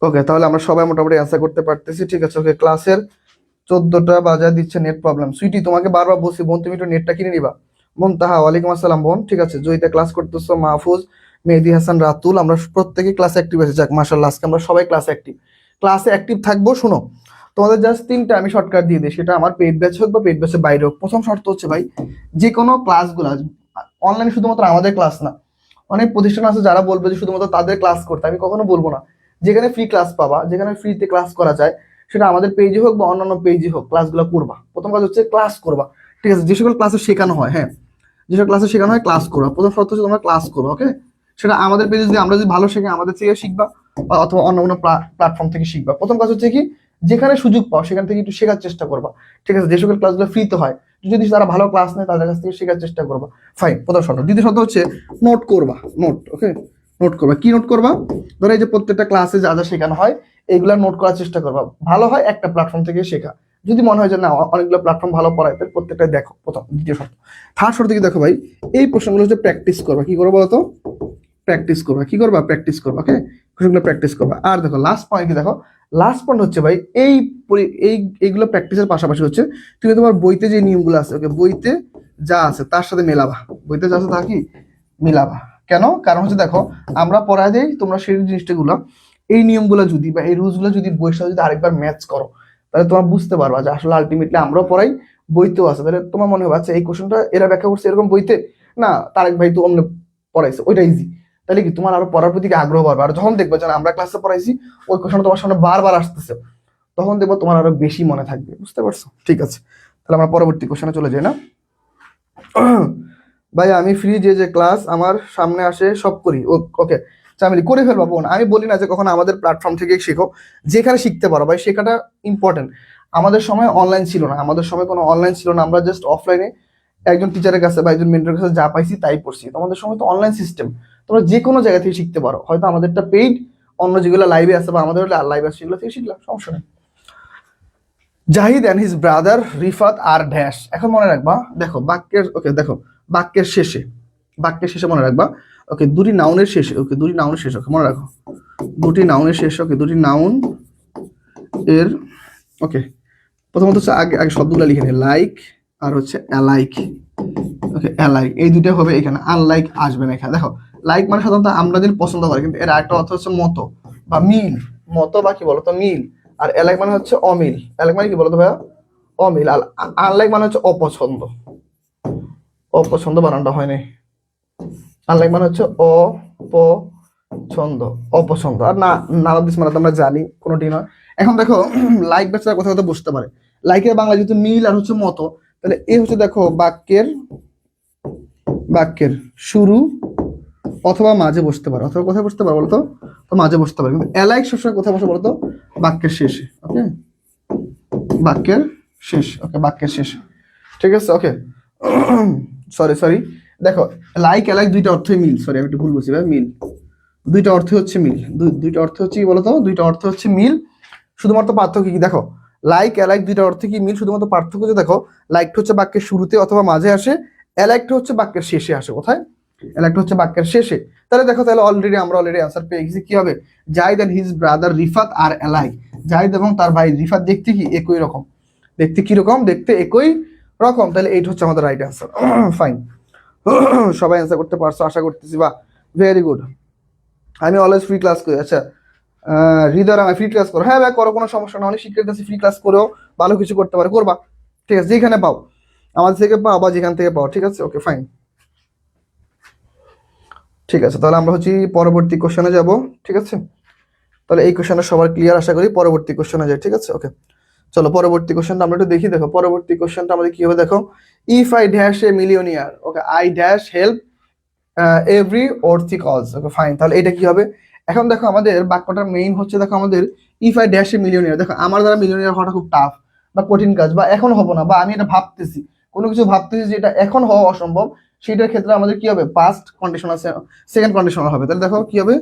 ওকে, তাহলে আমরা সবাই মোটামুটি অ্যান্সার করতে পারতেছি, ঠিক আছে? ওকে, ক্লাসের 14টা বাজায় দিচ্ছে নেট প্রবলেম। সুইটি তোমাকে বারবার বলছি বোন তুমি একটু নেটটা কিনে নিবা। বোন তাহা, ওয়ালাইকুম আসসালাম বোন, ঠিক আছে? জয়িতা ক্লাস করতেছো, মাহফুজ, মেহেদি হাসান, রাতুল, আমরা প্রত্যেকে ক্লাসে অ্যাক্টিভ আছি। যাক মাশাআল্লাহ, আজকে আমরা সবাই ক্লাসে অ্যাক্টিভ, ক্লাসে অ্যাক্টিভ থাকবো। শোনো, তোমাদের জাস্ট তিনটা আমি শর্টকাট দিয়ে দিই, সেটা আমার পেইড ব্যাচ হোক বা পেইড ব্যাচের বাইরে হোক। প্রথম শর্ত হচ্ছে ভাই, যে কোনো ক্লাসগুলো অনলাইনে, শুধুমাত্র আমাদের ক্লাস না, অনেক প্রতিষ্ঠান আছে যারা বলবে যে শুধুমাত্র তাদের ক্লাস করতে, আমি কখনো বলবো না। যেখানে ফ্রি ক্লাস পাবা, যেখানে ফ্রিতে ক্লাস করা যায়, সেটা আমাদের পেজে হোক বা অন্যান্য পেজে হোক, ক্লাসগুলো করবা। প্রথম কাজ হচ্ছে ক্লাস করবা, ঠিক আছে? যে সকল ক্লাসে শেখানো হয়, হ্যাঁ, যেসব ক্লাসে শেখানো হয় ক্লাস করবা। প্রথম শর্ত হচ্ছে তোমরা ক্লাস করো, ওকে? সেটা আমাদের পেজে যদি আমরা যদি ভালো শেখে আমাদের থেকে শিখবা, বা অথবা অন্য কোনো প্ল্যাটফর্ম থেকে শিখবা। প্রথম কাজ হচ্ছে কি, যেখানে সুযোগ পাও সেখান থেকে একটু শেখার চেষ্টা করবা, ঠিক আছে? যে সকল ক্লাসগুলো ফ্রিতে হয়, যদি তারা ভালো ক্লাস নেয় তাদের কাছ থেকে শেখার চেষ্টা করবা। ফাইন, প্রথম শর্ত। দ্বিতীয় শর্ত হচ্ছে নোট করবা, নোট। ওকে, নোট করবা। কি নোট করবা? ধরো এই যে প্রত্যেকটা ক্লাসে যা যা শেখানো হয় এইগুলা নোট করার চেষ্টা করবা। ভালো হয় একটা প্ল্যাটফর্ম থেকে শেখা, যদি মনে হয় যে না অনেকগুলো প্ল্যাটফর্ম ভালো পড়ায় তাহলে প্রত্যেকটাই দেখো। প্রথম। দ্বিতীয় শর্ত। থার্ড শর্ত কি দেখো ভাই, এই প্রশ্নগুলো হচ্ছে প্র্যাকটিস করবা। কি করবো বলতো? প্র্যাকটিস করবা। কি করবা? প্র্যাকটিস করবা। ওকে, কোশ্চেনগুলো প্র্যাকটিস করবা। আর দেখো লাস্ট পয়েন্ট কি দেখো, লাস্ট পয়েন্ট হচ্ছে ভাই এই এইগুলো প্র্যাকটিসের পাশাপাশি হচ্ছে তুমি তোমার বইতে যে নিয়মগুলো আছে, ওকে, বইতে যা আছে তার সাথে মেলাবা। বইতে যা আছে তা কি মিলাবা। কেন? কারণ হচ্ছে দেখো আমরা পড়ায় দেই, তোমরা সেই জিনিসটাগুলো, এই নিয়মগুলো যদি বা এই রুলসগুলো যদি বইয়ের সাথে যদি আরেকবার ম্যাচ করো তাহলে তোমরা বুঝতে পারবা যে আসলে আলটিমেটলি আমরাও পড়াই, বইতেও আছে। তাহলে তোমার মনে হবে আচ্ছা এই কোশ্চেনটা এরা ব্যাখ্যা করছে এরকম বইতে, না তারেক ভাই তো অন্য পড়াইছে, ওইটা ইজি। তাহলে কি তোমার আরো পড়ার প্রতি আগ্রহ বাড়বে। আর যখন দেখবে যে আমরা ক্লাসে পড়াইছি ওই কোশ্চেন তোমার সামনে বারবার আসতেছে, তখন দেখবো তোমার আরো বেশি মনে থাকবে। বুঝতে পারছো? ঠিক আছে, তাহলে আমরা পরবর্তী কোশ্চেনে চলে যাই না? ভাই আমি ফ্রি, যে যে ক্লাস আমার সামনে আসে সব করি। ওকে, চামিলি করে ফেলবা বোন। আমি বলি না যে কখনো আমাদের প্ল্যাটফর্ম থেকে শেখো, যেখানে শিখতে পারো ভাই শেখাটা ইম্পর্টেন্ট। আমাদের সময় অনলাইন ছিল না, আমাদের সময় কোনো অনলাইন ছিল না, আমরা জাস্ট অফলাইনে একজন টিচারের কাছে বা একজন মেন্টরের কাছে যা পাইছি তাই পড়ছি। তোমাদের সময় তো অনলাইন সিস্টেম, তোমরা যে কোনো জায়গা থেকে শিখতে পারো। হয়তো আমাদেরটা পেইড, অন্য যেগুলো লাইভে আছে বা আমাদের লাইভ আছে সেগুলো থেকে শিখলাম, সমস্যা নেই। Zahid and his brother Rifat are dash. এখন মনে রাখবা, দেখো বাক্যের, ওকে দেখো বাক্যের শেষে, বাক্যের শেষে মনে রাখবা, ওকে দুটি নাউনের শেষে, ওকে দুটি নাউনের শেষে, ওকে মনে রাখো দুটি নাউনের শেষে, ওকে দুটি নাউন এর, ওকে প্রথমত হচ্ছে আগে আগে শব্দগুলো লিখে নে, লাইক আর হচ্ছে অ্যালাইক। ওকে অ্যালাইক এই দুটো হবে এখানে, আনলাইক আসবে না এখানে। দেখো লাইক মানে সাধারণত আমরা যদি পছন্দ করি, কিন্তু এর একটা অর্থ হচ্ছে মতো বা মিল, মতো বা কি বলতো মিল। আর অ্যালাইক মানে হচ্ছে অমিল। অ্যালাইক মানে কি বলতো ভাইয়া? অমিল। আর আনলাইক মানে হচ্ছে অপছন্দ। অপছন্দ বানানটা হয় নাই। আনলাইক মানে হচ্ছে অপছন্দ, অপছন্দ। আর না নারাদিস মানে তো আমরা জানি কোনোটি নয়। এখন দেখো লাইক বেচারা কোথাও কোথাও বসতে পারে। লাইকের বাংলা যেহেতু মিল আর হচ্ছে মতো, তাহলে এ হচ্ছে দেখো বাক্যের, বাক্যের শুরু অথবা মাঝে বসতে পারে। অথবা কোথায় বসতে পারে বলতো? তো মাঝে বসতে পারে। কিন্তু অ্যালাইক সবসময় কোথায় বসে বলতো? বাক্যের শেষে। ওকে, বাক্যের শেষ। ওকে, বাক্যের শেষ। ঠিক আছে, ওকে। সরি সরি, দেখো লাইক অ্যালাইক দুইটা অর্থই মিল। সরি আমি একটু ভুল বলছি ভাই, মিল দুইটা অর্থ হচ্ছে মিল। দুইটা অর্থ হচ্ছে কি বলতো? দুইটা অর্থ হচ্ছে মিল। শুধুমাত্র পার্থক্য কি দেখো, লাইক অ্যালাইক দুইটা অর্থে কি মিল, শুধুমাত্র পার্থক্য যে দেখো লাইকটা হচ্ছে বাক্যের শুরুতে অথবা মাঝে আসে, অ্যালাইকটা হচ্ছে বাক্যের শেষে আসে। কোথায়? অ্যালাইকটা হচ্ছে বাক্যের শেষে। তাহলে দেখো তাহলে আমরা অলরেডি আনসার পেয়ে গেছি। কি হবে? Zahid and his brother Rifat are alike. Zahid এবং তার ভাই রিফাত দেখতে কি একই রকম। দেখতে কি রকম? দেখতে একই রকম। তাহলে এইটা হচ্ছে আমাদের রাইট অ্যান্সার। ফাইন, সবাই অ্যান্সার করতে পারছো আশা করতেছি। বা ভেরি গুড। আমি অলওয়েজ ফ্রি ক্লাস করি। আচ্ছা হৃদয় আমি ফ্রি ক্লাস করো। হ্যাঁ ভাই করো, কোনো সমস্যা না। অনেক শিক্ষার্থী আছে ফ্রি ক্লাস করেও ভালো কিছু করতে পারে, করবা। ঠিক আছে, যেখানে পাও, আমাদের থেকে পাও বা যেখান থেকে পাও। ঠিক আছে, ওকে ফাইন। ঠিক আছে, তাহলে আমরা হচ্ছে পরবর্তী কোশ্চেনে যাব। ঠিক আছে, তাহলে এই কোশ্চেনটা সবার ক্লিয়ার আশা করি। পরবর্তী কোশ্চেনে যাই। ঠিক আছে, ওকে চলো পরবর্তী কোশ্চেনটা আমরা একটু দেখি। দেখো পরবর্তী কোশ্চেনটা আমাদের কি হবে দেখো, if I dash a millionaire, okay I dash help every worthy cause. Okay fine, তাহলে এটা কি হবে? এখন দেখো আমাদের বাক্যটার মেইন হচ্ছে দেখো আমাদের if I dash a millionaire. দেখো আমার দ্বারা মিলিয়নিয়ার হওয়াটা খুব টাফ বা কঠিন কাজ, বা এখন হবো না, বা আমি এটা ভাবতেছি, কোনো কিছু ভাবতেছি যে এটা এখন হওয়া অসম্ভব, সেটার ক্ষেত্রে আমাদের কি হবে? পাস্ট কন্ডিশন আছে, সেকেন্ড কন্ডিশনাল হবে। তাহলে দেখো কি হবে,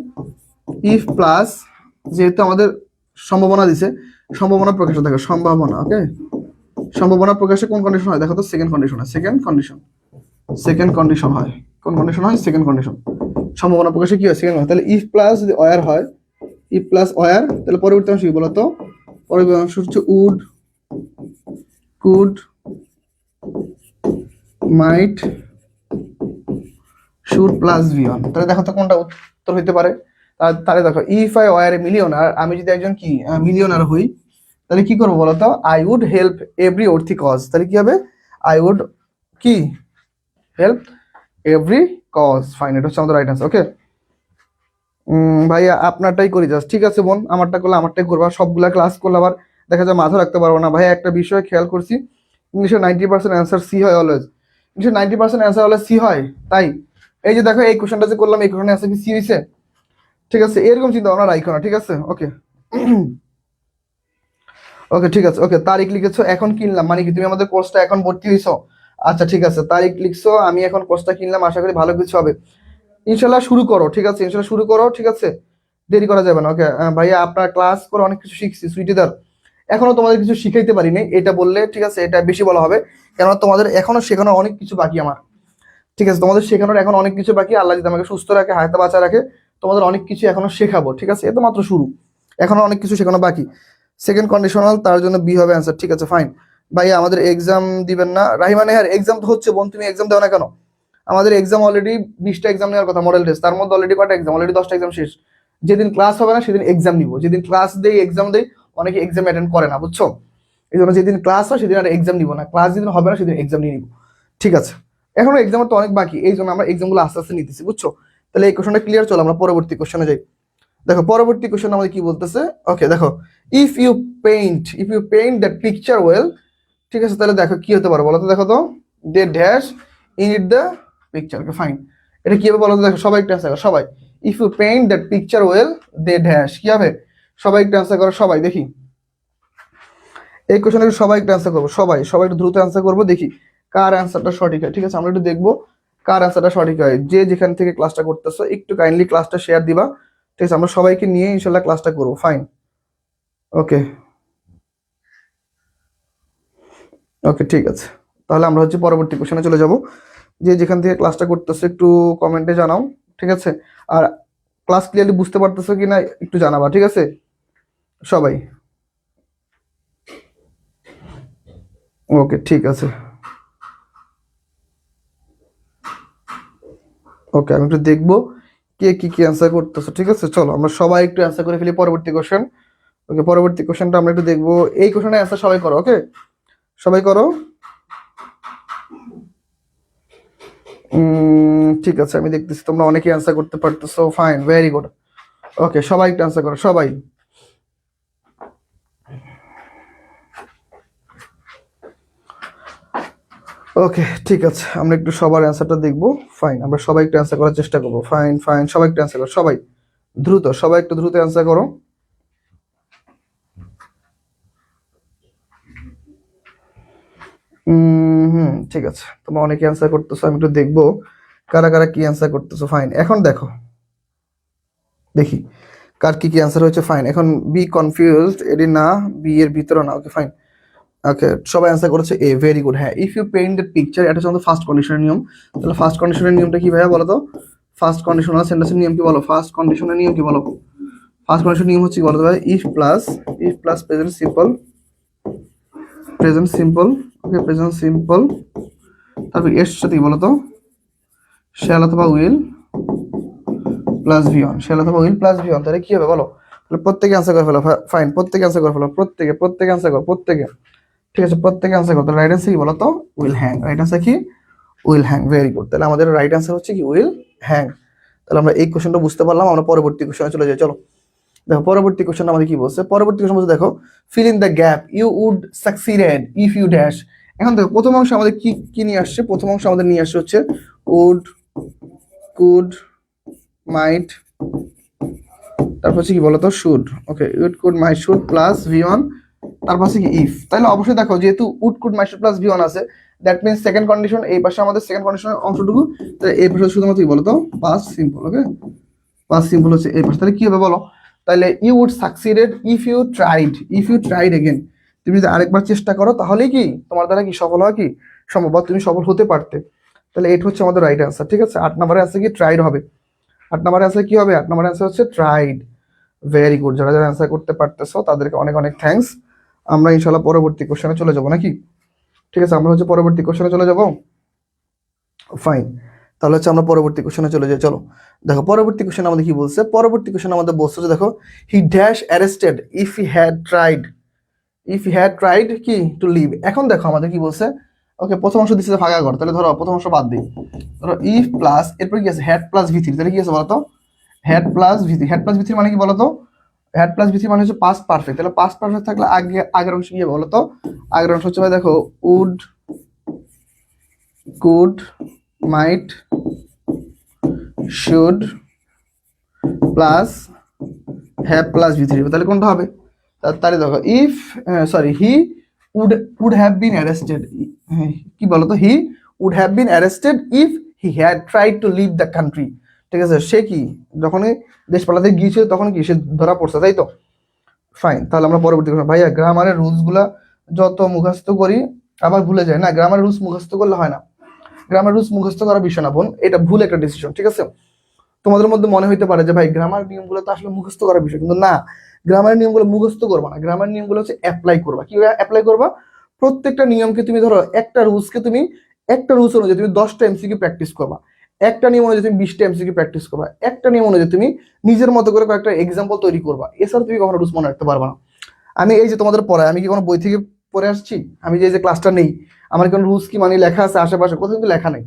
ইফ প্লাস, যেহেতু আমাদের সম্ভাবনা দিছে, সম্ভাবনা প্রকাশে দেখো সম্ভাবনা। ওকে, সম্ভাবনা প্রকাশে কোন কন্ডিশন হয় দেখো তো? সেকেন্ড কন্ডিশন হয়। সেকেন্ড কন্ডিশন, সেকেন্ড কন্ডিশন হয়। কোন কন্ডিশন হয়? Second condition. সম্ভাবনা প্রকাশে কি হয়? সেকেন্ড হয়। তাহলে ইফ প্লাস যদি ওয়ার হয়, ইফ প্লাস ওয়ার, তাহলে পরবর্তী অংশ কি বলতো? পরবর্তী অংশ হচ্ছে would, could, might, should plus V one. তাহলে দেখো তো কোনটা উত্তর হইতে পারে? তাহলে দেখো if I were a millionaire, আমি যদি একজন কি মিলিয়নার হই, তাহলে কি করবো বলতো? I would help every worthy cause. তাহলে কি হবে? আই উড কি হেল্প এভরি কজ। ফাইন, এটা হচ্ছে আমাদের রাইট আনসার। ওকে ভাইয়া আপনারটাই করি জাস্ট। ঠিক আছে বোন, আমারটা করলে আমারটাই করবা। সবগুলা ক্লাস করলে আবার দেখা যায় মাথা রাখতে পারবো না। ভাইয়া একটা বিষয় খেয়াল করছি, ইংলিশে 90% অ্যান্সার সি হয় অলওয়েজ। ইংলিশে 90% অ্যান্সার অলওয়েজ সি হয়। তাই এই যে দেখো এই কোশ্চেনটা যে করলাম, এই কোশ্চেনের অ্যান্সার কি সি হয়েছে? ঠিক আছে, এরকম চিন্তা ভাবনা রাখো না, ঠিক আছে? ওকে ওকে ঠিক আছে। ওকে, তারিখ লিখেছো, এখন কিনলাম মানে কি তুমি আমাদের কোর্সটা এখন ভর্তি হয়েছো? আচ্ছা ঠিক আছে, তারিখ লিখছো, আমি এখন কোর্সটা কিনলাম, আশা করি ভালো কিছু হবে। ইনশাল্লাহ শুরু করো, ঠিক আছে? ইনশাল্লাহ শুরু করো, ঠিক আছে? দেরি করা যাবে না। ওকে ভাইয়া, আপনার ক্লাস করে অনেক কিছু শিখছি সুইটিদার, এখনো তোমাদের কিছু শিখাইতে পারিনি এটা বললে, ঠিক আছে? এটা বেশি বলা হবে, কেননা তোমাদের এখনো শেখানোর অনেক কিছু বাকি আমার, ঠিক আছে? তোমাদের শেখানোর এখন অনেক কিছু বাকি, আল্লাহ যদি আমাকে সুস্থ রাখে, হায়াতে বাঁচা রাখে, তোমাদের অনেক কিছু এখনো শেখাবো, ঠিক আছে? এ তো মাত্র শুরু, এখনো অনেক কিছু শেখানো বাকি। সেকেন্ড কন্ডিশনাল, তার জন্য বি হবে অ্যান্সার, ঠিক আছে? ফাইন। ভাইয়া আমাদের এক্সাম দিবেন না? রাহিমা নেহার, এক্সাম তো হচ্ছে বোন, তুমি এক্সাম দাও না কেন? আমাদের এক্সাম অলরেডি 20টা এক্সাম নেওয়ার কথা, মডেল টেস্ট, তার মধ্যে অলরেডি কটা এক্সাম? অলরেডি 10টা এক্সাম শেষ। যেদিন ক্লাস হবে না সেদিন এক্সাম নিব, যেদিন ক্লাস দেই এক্সাম দেই, অনেকে এক্সাম অ্যাটেন্ড করে না, বুঝছো? এই জন্য যেদিন ক্লাস হয় সেদিন আর এক্সাম নিব না, ক্লাস যেদিন হবে না সেদিন এক্সাম নিয়ে নিব, ঠিক আছে? এখনো এক্সামের তো অনেক বাকি, এই জন্য আমরা এক্সামগুলো আস্তে আস্তে নিতেছি, বুঝছো? তাহলে এই কোশ্চেনটা ক্লিয়ার, চলো আমরা পরবর্তী কোশ্চেনে যাই। দেখো পরবর্তী কোশ্চেন আমাদের কি বলতেছে। ওকে দেখো, if you paint the picture well, ঠিক আছে? তাহলে দেখো কি হতে পারে বলো তো, দেখো তো, they dash in it the picture. Okay fine, এটা কি হবে বলো তো? দেখো সবাই একটু অ্যান্সার করো, সবাই। If you paint that picture well, they dash, কি হবে? সবাই একটু অ্যান্সার করো, সবাই দেখি এই কোশ্চেনে সবাই একটু অ্যান্সার করবো, সবাই সবাই একটু দ্রুত অ্যান্সার করবো, দেখি কার অ্যান্সারটা সঠিক হয়, ঠিক আছে? আমরা একটু দেখবো কার অ্যান্সারটা সঠিক হয়। যে যেখান থেকে ক্লাসটা করতেছো একটু কাইন্ডলি ক্লাসটা শেয়ার দিবা, ঠিক আছে? আমরা সবাইকে নিয়ে ইনশাল্লাহ ক্লাসটা করবো, ফাইন। ওকে ওকে ঠিক আছে, তাহলে আমরা হচ্ছে পরবর্তী কোশ্চেনে চলে যাব। যে যেখান থেকে ক্লাসটা করতেছো একটু কমেন্টে জানাও, ঠিক আছে? আর ক্লাস ক্লিয়ারলি বুঝতে পারতেছো কি না একটু জানাবা, ঠিক আছে? সবাই ওকে ঠিক আছে। ওকে আমি একটু দেখবো কে কি কি অ্যান্সার করতেছো, ঠিক আছে? চলো আমরা সবাই একটু অ্যান্সার করে ফেলি পরবর্তী কোশ্চেন। ওকে পরবর্তী কোশ্চেনটা আমরা একটু দেখবো, এই কোশ্চেনের অ্যান্সার সবাই করো, ওকে সবাই করো। ঠিক আছে, আমি দেখতেছি তোমরা অনেকেই অ্যান্সার করতে পারতেছো, ফাইন, ভেরি গুড। ওকে সবাই একটু অ্যান্সার করো, সবাই। ওকে ঠিক আছে, আমরা একটু সবার অ্যান্সারটা দেখবো, ফাইন। আমরা সবাই একটু অ্যান্সার করার চেষ্টা করবো, ফাইন ফাইন, সবাই একটু অ্যান্সার করো, সবাই দ্রুত, সবাই একটু দ্রুত অ্যান্সার করো। ঠিক আছে, তোমরা অনেকে অ্যান্সার করতেছো, আমি একটু দেখবো কারা কারা কি অ্যান্সার করতেছো, ফাইন। এখন দেখো দেখি কার কি কি অ্যান্সার হয়েছে, ফাইন। এখন বি কনফিউজড, এডি না, বি এর ভিতরে না, ওকে ফাইন। ওকে সবাই অ্যান্সার করেছে এ, ভেরি গুড। হ্যাঁ, if you paint the picture, এটা হচ্ছে আমাদের ফার্স্ট কন্ডিশনের নিয়ম। তাহলে ফার্স্ট কন্ডিশনের নিয়মটা কি ভাইয়া বলো তো? ফার্স্ট কন্ডিশনাল সেন্টেন্সের নিয়ম কি বলো? ফার্স্ট কন্ডিশনের নিয়ম কি বলো? ফার্স্ট কন্ডিশন নিয়ম হচ্ছে কি বলো তো ভাই? If plus present simple, okay present simple, তারপর এর সাথে কি বলো তো? শ্যাল অথবা will plus V on, shall অথবা উইল প্লাস ভি অন, তাহলে কি হবে বলো? তাহলে প্রত্যেকে অ্যান্সার করে ফেলো, ফাইন, প্রত্যেকে অ্যান্সার করে ফেলো, প্রত্যেকে অ্যান্সার করো, প্রত্যেকে, ঠিক আছে? প্রত্যেকে অ্যান্সার করো। তাহলে রাইট অ্যান্সার কি বলো তো? Will hang. রাইট অ্যান্সার কি? Will hang, very good. তাহলে আমাদের রাইট অ্যান্সার হচ্ছে কি? Will hang. তাহলে আমরা এই কোশ্চেনটা বুঝতে পারলাম, আমরা পরবর্তী কোশ্চেনে চলে যাই, চলো। দেখো পরবর্তী কোশ্চেন আমাদের কি বলছে, পরবর্তী কোশ্চেন বলছে দেখো, fill in the gap, you would succeeded if you dash. এখন দেখো প্রথম অংশ আমাদের কি কি নিয়ে আসছে? প্রথম অংশ আমাদের নিয়ে আসছে হচ্ছে উড, কুড, মাইট, তারপর হচ্ছে কি বলতো? Should. Okay would, could, might, should plus V one, তারপর হচ্ছে কি ইফ। তাহলে অবশ্যই দেখো যেহেতু would, could, might, should plus V one আছে, দ্যাট মিনস সেকেন্ড কন্ডিশন, এই পাশে আমাদের সেকেন্ড কন্ডিশনের অংশটুকু, তাহলে এই পাশে শুধুমাত্র কি বলতো? Past simple. Okay past simple হচ্ছে এই পাশে, তাহলে কি হবে বলো? তাহলে you would succeeded if you tried again, তুমি যদি আরেকবার চেষ্টা করো তাহলেই কি তোমার দ্বারা কি সফল হওয়া কি সম্ভব, বা তুমি সফল হতে পারতে। তাহলে এটা হচ্ছে আমাদের রাইট অ্যান্সার, ঠিক আছে? 8 নম্বরে আছে কি? ট্রাইড হবে। 8 নম্বরে আছে কি হবে? 8 নম্বরে অ্যান্সার হচ্ছে ট্রাইড। ভেরি গুড, যারা যারা অ্যান্সার করতে পারতেছো তাদেরকে অনেক অনেক থ্যাঙ্কস। আমরা ইনশাল্লাহ পরবর্তী কোশ্চেনে চলে যাবো নাকি? ঠিক আছে, আমরা হচ্ছে পরবর্তী কোশ্চেনে চলে যাবো, ফাইন। তাহলে হচ্ছে আমরা পরবর্তী কোশ্চেনে চলে যাই, চলো। দেখো পরবর্তী কোশ্চেন আমাদের কি বলছে? পরবর্তী কোশ্চেন আমাদের বলছে যে দেখো, he dash arrested if he had tried কি টু লিভ। এখন দেখো আমাদের কি বলছে? ওকে প্রথম অংশ দিচ্ছে ভাগা ঘর, তাহলে ধরো প্রথম অংশ বাদ দিই, ধরো ইফ প্লাস এরপর কি আছে? হ্যাড প্লাস ভি থ্রি, তাহলে কি আছে বলতো? হ্যাড প্লাস ভি থ্রি মানে কি বলতো? হ্যাড প্লাস ভি থ্রি মানে হচ্ছে পাস্ট পারফেক্ট, তাহলে পাস্ট পারফেক্ট থাকলে আগের অংশ কি হবে বলতো? আগের অংশ হচ্ছে ভাই দেখো, would, could, might, should plus have plus V three, তাহলে কোনটা হবে? তাহলে দেখো if sorry he would have been arrested, কি বলতো, he would have been arrested if he had tried to leave the country. ঠিক আছে, সে কি যখনই দেশ পালাতে গিয়েছিল তখন কি সে ধরা পড়ছে, তাই তো? ফাইন, তাহলে আমরা পরবর্তী কথা, ভাইয়া গ্রামারের রুলসগুলা যত মুখস্থ করি আবার ভুলে যায় না, গ্রামার রুলস মুখস্থ করলে হয় না, গ্রামার রুলস মুখস্থ করার বিষয় না বোন, এটা ভুল একটা ডিসিশন। ঠিক আছে, তোমাদের মধ্যে মনে হইতে পারে যে ভাই গ্রামার নিয়মগুলো তো আসলে মুখস্থ করার বিষয়, কিন্তু না, গ্রামার নিয়মগুলো মুখস্থ করবা না, গ্রামার নিয়মগুলো হচ্ছে অ্যাপ্লাই করবা। কিভাবে অ্যাপ্লাই করবা? প্রত্যেকটা নিয়মকে তুমি ধরো, একটা রুলসকে তুমি, একটা রুলস অনুযায়ী তুমি 10টা এমসিকিউ প্র্যাকটিস করবা, একটা নিয়ম অনুযায়ী তুমি 20টা এমসিকিউ প্র্যাকটিস করবা, একটা নিয়ম অনুযায়ী তুমি নিজের মতো করে কয়েকটা এক্সাম্পল তৈরি করবা, এছাড়া তুমি কখনো রুলস মনে রাখতে পারবা না। আমি এই যে তোমাদের পড়াই, আমি কি কোনো বই থেকে পড়ে আসছি? আমি যে ক্লাসটা নেই, আমার কোনো রুলস কি মানে লেখা আছে আশেপাশে? কোথাও কিন্তু লেখা নেই।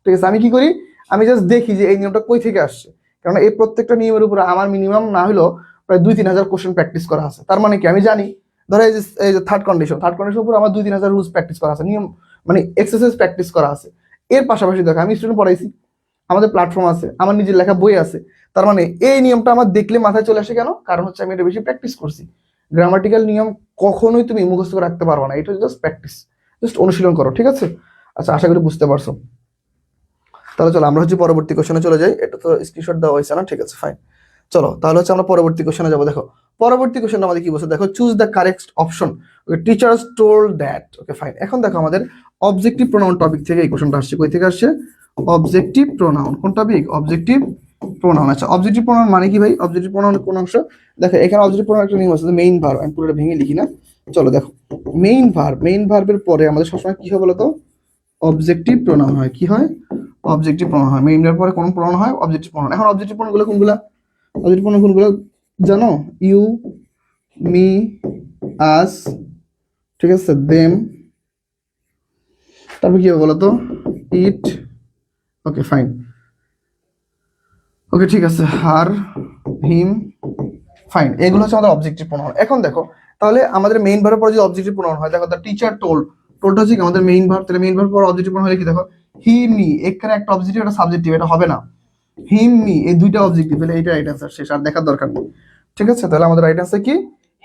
ঠিক আছে, আমি কি করি, আমি জাস্ট দেখি যে এই নিয়মটা কই থেকে আসছে, কারণ এই প্রত্যেকটা নিয়মের উপরে আমার মিনিমাম না হলেও প্রায় 2-3 হাজার কোশ্চেন প্র্যাকটিস করা আছে। তার মানে কি, আমি জানি ধরো এই যে থার্ড কন্ডিশন উপর আমার 2-3 হাজার রুলস প্র্যাকটিস করা আছে, নিয়ম মানে এক্সারসাইজ প্র্যাকটিস করা আছে। এর পাশাপাশি দেখো আমি স্টুডেন্ট পড়াইছি, আমাদের প্ল্যাটফর্ম আছে, আমার নিজের লেখা বই আছে, তার মানে এই নিয়মটা আমার দেখলে মাথায় চলে আসে কেন? কারণ হচ্ছে আমি এটা বেশি প্র্যাকটিস করছি। গ্রামাটিক্যাল নিয়ম কখনোই তুমি মুখস্থ করে রাখতে পারবে না, এটা জাস্ট প্র্যাকটিস, জাস্ট অনুশীলন করো। ঠিক আছে, আচ্ছা আশা করি বুঝতে পারছো। তাহলে চলো আমরা হচ্ছে পরবর্তী কোশ্চেনে চলে যাই, এটা তো স্ক্রিনশট দেওয়া হয়েছে না? ঠিক আছে ফাইন, চলো তাহলে হচ্ছে আমরা পরবর্তী কোশ্চেনে যাবো। দেখো পরবর্তী কোশ্চেন আমাদের কি বলছে, দেখো choose the correct option, teachers told that. Okay fine, এখন দেখো আমাদের অবজেক্টিভ প্রোনাউন টপিক থেকে এই কোশ্চেনটা আসছে। কই থেকে আসছে? Objective pronoun. কোন টপিক? Objective pronoun. আচ্ছা অবজেক্টিভ প্রোনাউন মানে কি ভাই? অবজেক্টিভ প্রোনাউনের কোন অংশ? দেখো এখানে অবজেক্টিভ প্রোনাউন একটা নিয়ম আছে, মেইন ভার্ব, আমি পুরোটা ভেঙে লিখি না। চলো দেখো, মেইন ভার্বের পরে আমাদের সবসময় কি হয় বলতো? অবজেক্টিভ প্রোনাউন হয়। কি হয়? অবজেক্টিভ প্রোনাউন হয়। মেইন ভার্বের পরে কোন প্রোনাউন হয়? Objective pronoun. এখন অবজেক্টিভ প্রোনাউনগুলো কোনগুলা? অবজেক্টিভ প্রোনাউন কোনগুলো জানো? ইউ, মি, আস, ঠিক আছে, দেম, তারপর কি হবে বলতো? ইট। ওকে ফাইন, ওকে ঠিক আছে, হার, হিম, ফাইন, এগুলো হচ্ছে আমাদের অবজেক্টিভ প্রোনাউন। এখন দেখো তাহলে আমাদের মেইন ভার্বের পরে যদি অবজেক্টিভ প্রোনাউন হয়, দেখো দ্য টিচার টোল্ড, টোল্ডটা হচ্ছে কি আমাদের মেইন ভার্ব, তাহলে মেইন ভার্ব পর অবজেক্টিভ প্রোনাউন হলে কি, দেখো হি মি, এখানে একটা অবজেক্টিভ একটা সাবজেক্টিভ, এটা হবে না, হিম মি এই দুইটা অবজেক্টিভ, তাহলে এটা রাইট অ্যান্সার, শেষ, আর দেখার দরকার নেই। ঠিক আছে, তাহলে আমাদের রাইট অ্যান্সার কি?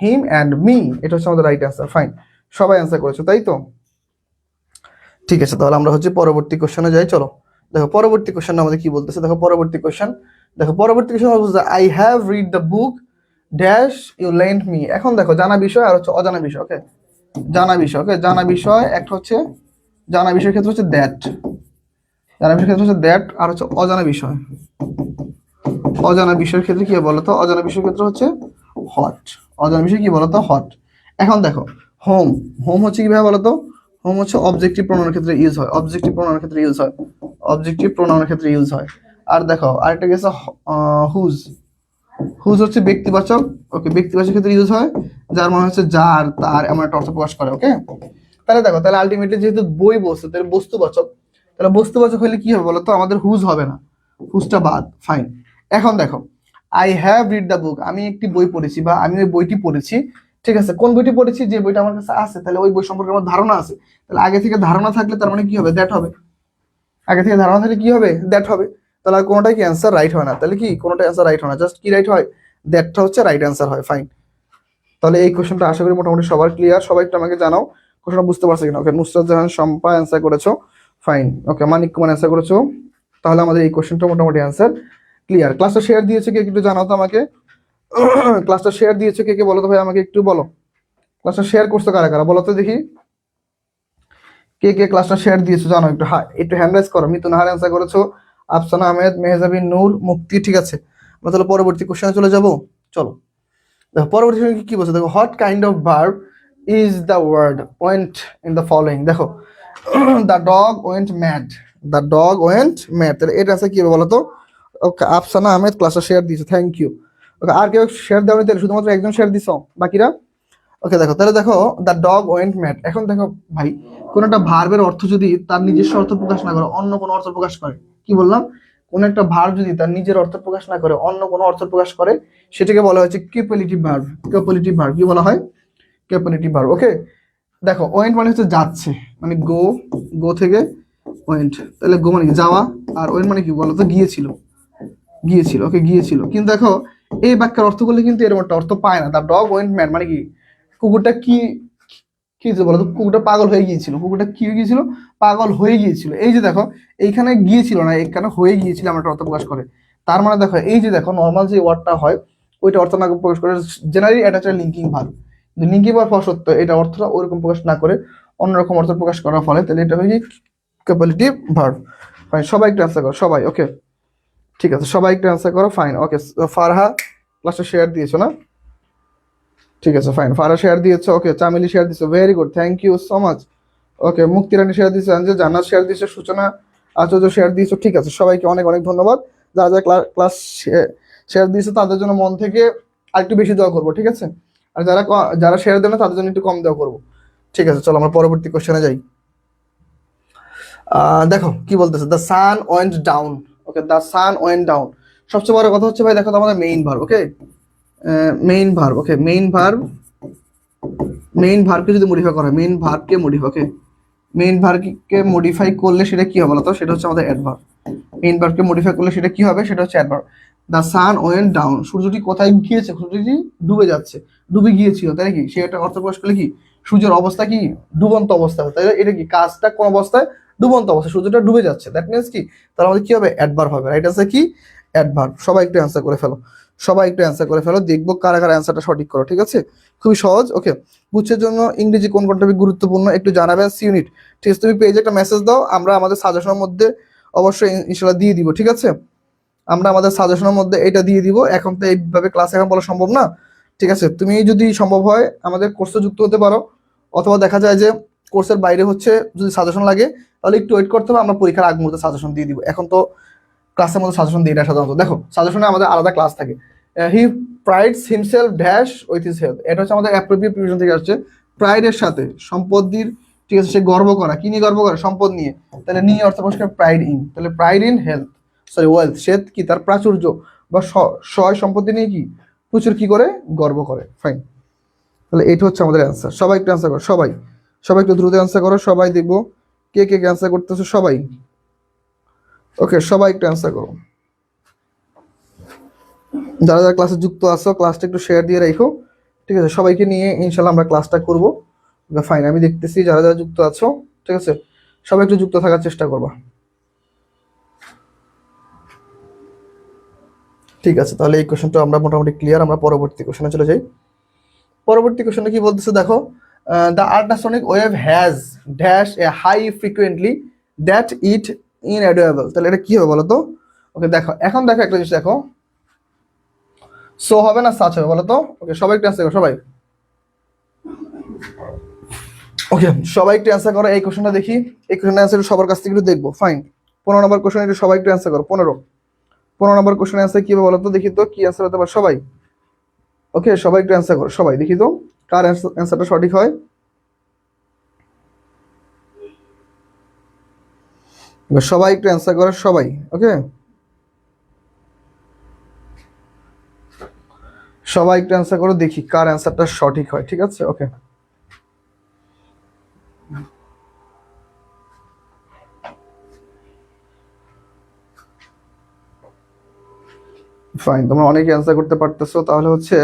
হিম অ্যান্ড মি, এটা হচ্ছে আমাদের রাইট অ্যান্সার। ফাইন, সবাই অ্যান্সার করেছো তাই তো? ঠিক আছে, তাহলে আমরা হচ্ছে পরবর্তী কোশ্চেনে যাই। চলো দেখো পরবর্তী কোশ্চেন আমাদের কি বলতেছে, দেখো পরবর্তী কোশ্চেন, দেখো পরবর্তী কোশ্চেন বলতেছে I have read the book dash you lent me. এখন দেখো জানা বিষয় আর হচ্ছে অজানা বিষয়। ওকে, জানা বিষয়, ওকে জানা বিষয় একটা হচ্ছে, জানা বিষয়ের ক্ষেত্রে হচ্ছে দ্যাট, জানা বিষয়ের ক্ষেত্রে হচ্ছে দ্যাট, আর হচ্ছে অজানা বিষয়, অজানা বিষয়ের ক্ষেত্রে কি বলতো? অজানা বিষয়ের ক্ষেত্রে হচ্ছে হট, অজানা বিষয় কি বলতো? হট। এখন দেখো হোম, হোম হচ্ছে কিভাবে বলতো? হোম হচ্ছে অবজেক্টিভ প্রোনাউনের ক্ষেত্রে ইউজ হয়, অবজেক্টিভ প্রোনাউনের ক্ষেত্রে ইউজ হয়, অবজেক্টিভ প্রোনাউনের ক্ষেত্রে ইউজ হয়। আর দেখো আরেকটা গেছে হুজ, হুজ হচ্ছে ব্যক্তিবাচক, ওকে ব্যক্তিবাচক ক্ষেত্রে ইউজ হয়, যার মানে হচ্ছে যার তার এমন একটা অর্থ প্রকাশ করে। ওকে, তাহলে দেখো তাহলে আলটিমেটলি যেহেতু বই বস্তু, তাহলে বস্তুবাচক, তাহলে বস্তুবাচক হলে কি হবে বলতো? আমাদের হুজ হবে না, হুজটা বাদ। ফাইন, এখন দেখো আই হ্যাভ রিড দ্য বুক, আমি একটি বই পড়েছি বা আমি ওই বইটি পড়েছি। ঠিক আছে, কোন বইটি পড়েছি? যে বইটা আমার কাছে আছে, তাহলে ওই বই সম্পর্কে আমার ধারণা আছে, তাহলে আগে থেকে ধারণা থাকলে তার মানে কি হবে? দ্যাট হবে। আগে থেকে ধারণা থাকলে কি হবে? দ্যাট হবে। তাহলে আর কোনোটাই কি অ্যান্সার রাইট হয় না, তাহলে কি কোনোটাই অ্যান্সার রাইট হয় না, জাস্ট কি রাইট হয়? দ্যাটটা হচ্ছে রাইট অ্যান্সার হয়। ফাইন, তাহলে এই কোশ্চেনটা আশা করি মোটামুটি সবার ক্লিয়ার, সবাই একটু আমাকে জানাও কোশ্চেনটা বুঝতে পারছো কিনা। ওকে, নুসরাত জাহান শম্পা অ্যান্সার করেছো, ফাইন। ওকে, মানিক কুমার অ্যান্সার করেছো, তাহলে আমাদের এই কোশ্চেনটা মোটামুটি অ্যান্সার ক্লিয়ার। ক্লাসটা শেয়ার দিয়েছে কে একটু জানাও তো আমাকে, ক্লাসটা শেয়ার দিয়েছে কে কে বলো তো ভাই, আমাকে একটু বলো ক্লাসটা শেয়ার করছো কারা কারা, বলো তো দেখি কে কে ক্লাসটা শেয়ার দিয়েছো জানো, একটু একটু হ্যান্ড রাইজ করো। মিতু নাহার অ্যান্সার করেছো, আফসানা আহমেদ, মেহজাবিন নূর, মুক্তি। ঠিক আছে, আমরা তাহলে পরবর্তী কোশ্চেনে চলে যাব। চলো দেখো পরবর্তী কি বলছে, দেখো what kind of verb is the word went in the following. দেখো the dog went mad, the dog went mad, তাহলে এটা আছে কি হবে বলো তো? ওকে, আফসানা আহমেদ ক্লাসটা শেয়ার দিয়েছে, থ্যাংক ইউ। ওকে, আর কেউ শেয়ার দেওয়া, তাহলে শুধুমাত্র একজন শেয়ার দিছো, বাকিরা? ওকে দেখো তাহলে দেখো দ্য ডগ ওয়েন্ট ম্যাড। এখন দেখো ভাই, কোন একটা ভার্বের অর্থ যদি তার নিজস্ব অর্থ প্রকাশ না করে অন্য কোনো অর্থ প্রকাশ করে, কি বললাম? কোন একটা ভার্ব যদি তার নিজের অর্থ প্রকাশ না করে অন্য কোনো অর্থ প্রকাশ করে, সেটাকে বলা হচ্ছে ক্যাপেলিটিভ ভার্ব। ক্যাপেলিটিভ ভার্ব কি বলা হয়? ক্যাপেলিটিভ ভার্ব। ওকে, দেখো ওয়েন্ট মানে হচ্ছে যাচ্ছে, মানে গো, গো থেকে ওয়েন্ট, তাহলে গো মানে কি যাওয়া, আর ওয়েন্ট মানে কি বলতো? গিয়েছিল। গিয়েছিল, ওকে গিয়েছিল। কিন্তু দেখো এই বাক্যের অর্থ করলে কিন্তু এরকম একটা অর্থ পায় না। দ্য ডগ ওয়েন্ট ম্যাড মানে কি, কুকুরটা কি কি হয়েছে বলো তো, কুকুরটা পাগল হয়ে গিয়েছিল। কুকুরটা কি হয়ে গিয়েছিল? পাগল হয়ে গিয়েছিল। এই যে দেখো এইখানে গিয়েছিল না, এখানে হয়ে গিয়েছিল আমরা একটা অর্থ প্রকাশ করে। তার মানে দেখো এই যে দেখো নর্মাল যে ওয়ার্ডটা হয় ওইটা অর্থ না প্রকাশ করে জেনারেলি এটা হচ্ছে লিঙ্কিং ভার্ব। কিন্তু লিঙ্কিং ভার্ব হওয়া সত্ত্বেও এটা অর্থটা ওইরকম প্রকাশ না করে অন্যরকম অর্থ প্রকাশ করার ফলে তাহলে এটা হয়ে কি ক্যাপাবিলিটি ভার্ব। ফাইন, সবাই একটু অ্যান্সার করো সবাই। ওকে ঠিক আছে, সবাই একটু অ্যান্সার করো। ফাইন ওকে, ফারহা ক্লাসে শেয়ার দিয়েছো না? ঠিক আছে ফাইন, ফারহা শেয়ার দিয়েছো। ওকে, চামেলি শেয়ার দিয়েছো, very good, thank you so much. Okay, Muktirani share দিয়েছো, আঞ্জু জান্নাত শেয়ার দিয়েছো, সূচনা আচার্য শেয়ার দিয়েছো। ঠিক আছে, সবাইকে অনেক অনেক ধন্যবাদ। যারা যারা ক্লাস শেয়ার দিয়েছো তাদের জন্য মন থেকে আরেকটু বেশি দোয়া করবো, ঠিক আছে? আর যারা যারা শেয়ার দেন না তাদের জন্য একটু কম দোয়া করবো। ঠিক আছে, চলো আমরা পরবর্তী কোশ্চেনে যাই। দেখো কি বলতেছে, the sun went down. Okay, the sun went down. সবচেয়ে বড় কথা হচ্ছে ভাই দেখো তো আমাদের main verb. Okay, main verb. Okay, main verb, main ভার্বকে যদি মডিফাই করা হয়, মেইন ভার্বকে মডিফাই, ওকে মেইন ভার্বকে মডিফাই করলে সেটা কি হবে বলতো, সেটা হচ্ছে আমাদের অ্যাডভার্ব। মেইন ভার্বকে মডিফাই করলে সেটা কি হবে, সেটা হচ্ছে adverb. The sun went down, সূর্যটি কোথায় গিয়েছে? সূর্যটি ডুবে যাচ্ছে, ডুবে গিয়েছিল, তাই নাকি? সে একটা অর্থ প্রকাশ করলে কি সূর্যের অবস্থা কি ডুবন্ত অবস্থা, তাই এটা কি কাজটা কোন অবস্থায়? ডুবন্ত অবস্থা, সূর্যটা ডুবে যাচ্ছে, দ্যাট মিনস কি তার আমাদের কি হবে? অ্যাডভার্ব হবে। রাইট আছে কি অ্যাডভার্ব। সবাই একটু অ্যান্সার করে ফেলো, সবাই একটু অ্যান্সার করে ফেলো, দেখবো কারা কারা অ্যান্সারটা সঠিক করো। ঠিক আছে, খুবই সহজ। ওকে, বুঝছের জন্য ইংরেজি কোন কোন টপিক গুরুত্বপূর্ণ একটু জানাবেন ইউনিট। ঠিক আছে, তুমি পেজে একটা মেসেজ দাও, আমরা আমাদের সাজেশনের মধ্যে অবশ্যই ইনশাল্লাহ দিয়ে দিব। ঠিক আছে, আমরা আমাদের সাজেশনের মধ্যে এটা দিয়ে দিব। এখন তো এইভাবে ক্লাস এখন বলা সম্ভব না। ঠিক আছে, তুমি যদি সম্ভব হয় আমাদের কোর্সে যুক্ত হতে পারো, অথবা দেখা যায় যে কোর্সের বাইরে হচ্ছে যদি সাজেশন লাগে তাহলে একটু ওয়েট করতে হবে, আমরা পরীক্ষার আগ মুহূর্তে সাজেশন দিয়ে দিব। এখন তো ক্লাসের মধ্যে সাজেশন দিই না সাধারণত। দেখো সাজেশনে আমাদের আলাদা ক্লাস থাকে। He prides himself dash with his health, এটা হচ্ছে আমাদের অ্যাপ্রোপ্রিয়েট প্রিভিশন থেকে আসছে। প্রাইডের সাথে সম্পত্তির, ঠিক আছে, সে গর্ব করা, কি নিয়ে গর্ব করে? সম্পদ নিয়ে। তাহলে নিয়ে অর্থ পরিষ্কার প্রাইড ইন, তাহলে pride in health, sorry wealth. সে কি তার প্রাচুর্য বা সয় সম্পত্তি নিয়ে কি প্রচুর কি করে গর্ব করে। ফাইন, তাহলে এটা হচ্ছে আমাদের অ্যান্সার। সবাই একটু অ্যান্সার করো, সবাই সবাই একটু দ্রুত অ্যান্সার করো। সবাই দেখবো কে কে অ্যান্সার করতেছো সবাই। ওকে, সবাই একটু অ্যান্সার করো। যারা যারা ক্লাসে যুক্ত আছো ক্লাসটা একটু শেয়ার দিয়ে রাখো। ঠিক আছে, সবাইকে নিয়ে ইনশাল্লাহ আমরা ক্লাসটা করবো। ফাইন, আমি দেখতেছি যারা যারা যুক্ত আছো। ঠিক আছে, সবাই একটু যুক্ত থাকার চেষ্টা করবা। ঠিক আছে, তাহলে এই কোশ্চেনটা আমরা মোটামুটি ক্লিয়ার। আমরা পরবর্তী কোশ্চেনে চলে যাই। পরবর্তী কোশ্চেনে কি বলতেছে দেখো, the ultrasonic wave has dash a high frequently that it inaudible. তাহলে এটা কি হবে বলো তো? ওকে দেখো, এখন দেখো একটা জিনিস দেখো, সো হবে না সাচ হবে বলো তো? ওকে, সবাই একটু অ্যান্সার করো সবাই। ওকে, সবাই একটু অ্যান্সার করো এই কোশ্চেনটা দেখি। এই কোশ্চেনটা অ্যান্সার সবার কাছ থেকে একটু দেখবো। ফাইন, 15 নম্বর কোশ্চেন একটু সবাই একটু অ্যান্সার করো। 15 নম্বর কোশ্চেন অ্যান্সার কি হবে বলো তো? দেখি তো কি অ্যান্সার হতে পারে সবাই। ওকে, সবাই একটু অ্যান্সার করো সবাই, দেখি তো কার অ্যান্সারটা সঠিক হয়। সবাই একটু অ্যান্সার করো সবাই। ওকে, সবাই একটু অ্যান্সার করো, দেখি কার অ্যান্সারটা সঠিক হয়। ঠিক আছে, ওকে ফাইন, তোমরা অনেকে অ্যান্সার করতে পারতেছো। তাহলে হচ্ছে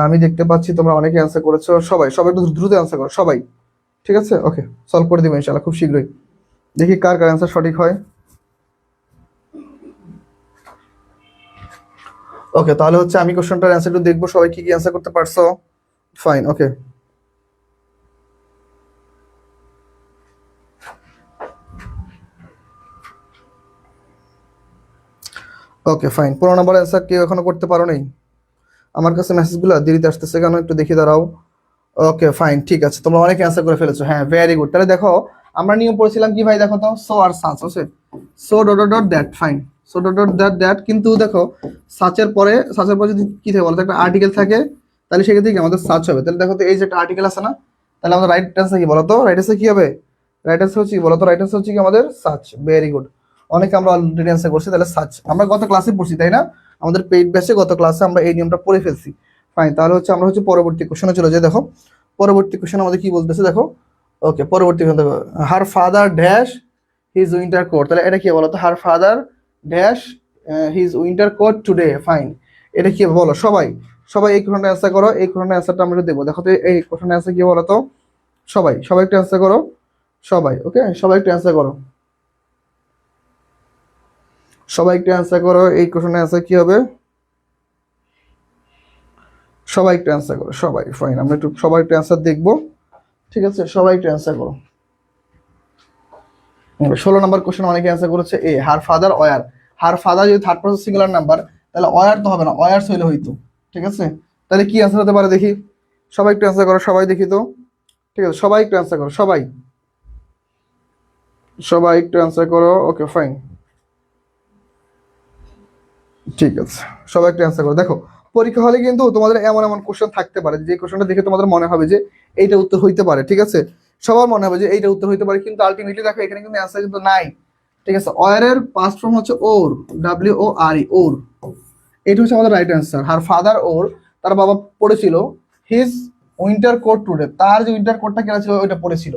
আমি দেখতে পাচ্ছি তোমরা অনেকে অ্যান্সার করেছো। সবাই সবাই একটু দ্রুত অ্যান্সার করো সবাই। ঠিক আছে, ওকে সলভ করে দিবো ইনশাআল্লাহ খুব শীঘ্রই। দেখি কার কার অ্যান্সার সঠিক হয়। ওকে, তাহলে হচ্ছে আমি কোশ্চেনটার অ্যান্সার একটু দেখবো সবাই কি কি অ্যান্সার করতে পারছো। ফাইন, ওকে ওকে ফাইন, 15 নম্বর অ্যান্সার কেউ এখনো করতে পারো নাই? আমার কাছে মেসেজগুলো দেরিতে আসতেছে কেন একটু দেখি, দাঁড়াও। ওকে ফাইন, ঠিক আছে, তোমরা অনেক অ্যান্সার করে ফেলেছো। হ্যাঁ, ভেরি গুড। তাহলে দেখো আমরা নিয়ম পড়েছিলাম কি ভাই, দেখো তো সো আর সাচ আছে, so dot dot dot that. Fine, so dot dot that that, কিন্তু দেখো সাচের পরে যদি কি থাকে বলতো, একটা আর্টিকেল থাকে, তাহলে সেক্ষেত্রে কি আমাদের সাচ হবে। তাহলে দেখো তো এই যে একটা আর্টিকেল আছে না, তাহলে আমাদের রাইট অ্যান্সার কি বলতো? রাইট অ্যান্সার কি হবে? রাইট অ্যান্সার হচ্ছে কি বলতো? রাইট অ্যান্সার হচ্ছে কি আমাদের সাচ। ভেরি গুড, অনেকে আমরা অলরেডি অ্যান্সার করছি। তাহলে সাচ আমরা গত ক্লাসে পড়ছি তাই না? আমাদের পেইড ব্যাচে গত ক্লাসে আমরা এই নিয়মটা পড়ে ফেলছি। ফাইন, তাহলে হচ্ছে আমরা হচ্ছে পরবর্তী কোশ্চেনে চলে যাই। দেখো পরবর্তী কোশ্চেন আমাদের কি বলতেছে দেখো। ওকে, পরবর্তী কোশ্চেন দেখো, her father dash his winter coat. তাহলে এটা কি বলতো? Her father dash his winter coat today, fine. এটা কি বলো সবাই, সবাই এই কোশ্চেনটা অ্যান্সার করো। এই কোশ্চেনটার অ্যান্সারটা আমরা দেখবো। দেখো তো এই কোশ্চেনটার অ্যান্সার কি বলো তো, সবাই সবাই একটু অ্যান্সার করো, সবাই। ওকে, সবাই একটু অ্যান্সার করো, সবাই একটু অ্যান্সার করো। এই কোশ্চেনের অ্যান্সার কি হবে? সবাই একটু অ্যান্সার করো, সবাই, ফাইন। আমরা একটু সবাই একটু অ্যান্সার দেখবো, ঠিক আছে? সবাই একটু অ্যান্সার করো। 16 নম্বর কোশ্চেন অনেকে অ্যান্সার করেছে a, her father were. Her father যদি থার্ড পারসন সিঙ্গুলার নাম্বার, তাহলে ওয়ার তো হবে না, ওয়ার্স হইলে হইতো, ঠিক আছে? তাহলে কি অ্যান্সার হতে পারে দেখি? সবাই একটু অ্যান্সার করো, সবাই দেখি তো, ঠিক আছে? সবাই একটু অ্যান্সার করো, সবাই, সবাই একটু অ্যান্সার করো। ওকে, ফাইন, ঠিক আছে, সবাই একটু অ্যান্সার করো। দেখো, পরীক্ষা হলে কিন্তু তোমাদের এমন এমন কোশ্চেন থাকতে পারে যে কোশ্চেনটা দেখে তোমাদের মনে হবে যে এইটা উত্তর হইতে পারে, ঠিক আছে? সবার মনে হবে যে এইটা উত্তর হইতে পারে, কিন্তু আলটিমেটলি দেখো এখানে কিন্তু অ্যান্সার কিন্তু নাই, ঠিক আছে? ওয়ারের পাস্ট ফর্ম হচ্ছে ওর, WORE, ওর। এটা হচ্ছে আমাদের রাইট অ্যান্সার। হার ফাদার ওর, তার বাবা পড়েছিল হিজ উইন্টার কোট টুডে, তার যে উইন্টার কোটটা কেনা ছিল ওইটা পড়েছিল,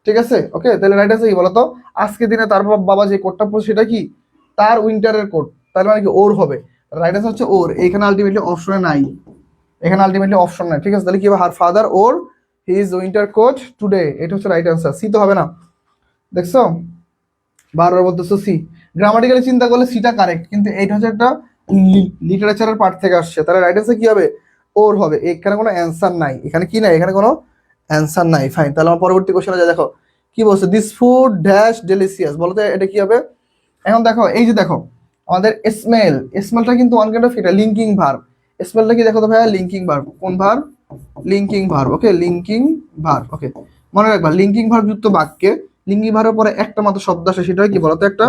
ঠিক আছে? ওকে, তাহলে রাইট অ্যান্সার কি বলতো? আজকে দিনে তার বাবা যে কোটটা পড়ছে সেটা কি তার উইন্টারের কোট, তার মানে কি ওর হবে। রাইট অ্যান্সার হচ্ছে ওর। এখানে আলটিমেটলি অপশনে নাই, এখানে আলটিমেটলি অপশন নাই, ঠিক আছে? তাহলে কি হবে? হার ফাদার ওর হিজ উইন্টার কোট টুডে, এটা হচ্ছে রাইট অ্যান্সার। সি তো হবে না, দেখছো? বারবার বলতেছো সি। গ্রামাটিক্যালি চিন্তা করলে সিটা কারেক্ট, কিন্তু এইটা হচ্ছে একটা লিটারেচারের পার্ট থেকে আসছে, তাহলে রাইট অ্যান্সার কি হবে? ওর হবে। এখানে কোনো অ্যান্সার নাই, এখানে কি নাই, এখানে কোনো অ্যান্সার নাই, ফাইন। তাহলে আমার পরবর্তী কোশ্চেনে যা, দেখো কি বলছে, দিস ফুড ড্যাশ ডেলিসিয়াস, বলো তো এটা কি হবে? এখন দেখো, এই যে দেখো আমাদের স্মেল, স্মেলটা কিন্তু ওয়ান কাইন্ড অফ এটা লিঙ্কিং ভার্ব। স্মেলটা কি দেখো তো ভাইয়া, লিঙ্কিং ভার্ব। কোন verb? Linking verb. Okay, linking verb. Okay, মনে রাখবা লিঙ্কিং ভার্ব যুক্ত বাক্যে লিঙ্কিং ভার্বের পরে একটা মাত্র শব্দ আসে, সেটা কি বলতো? একটা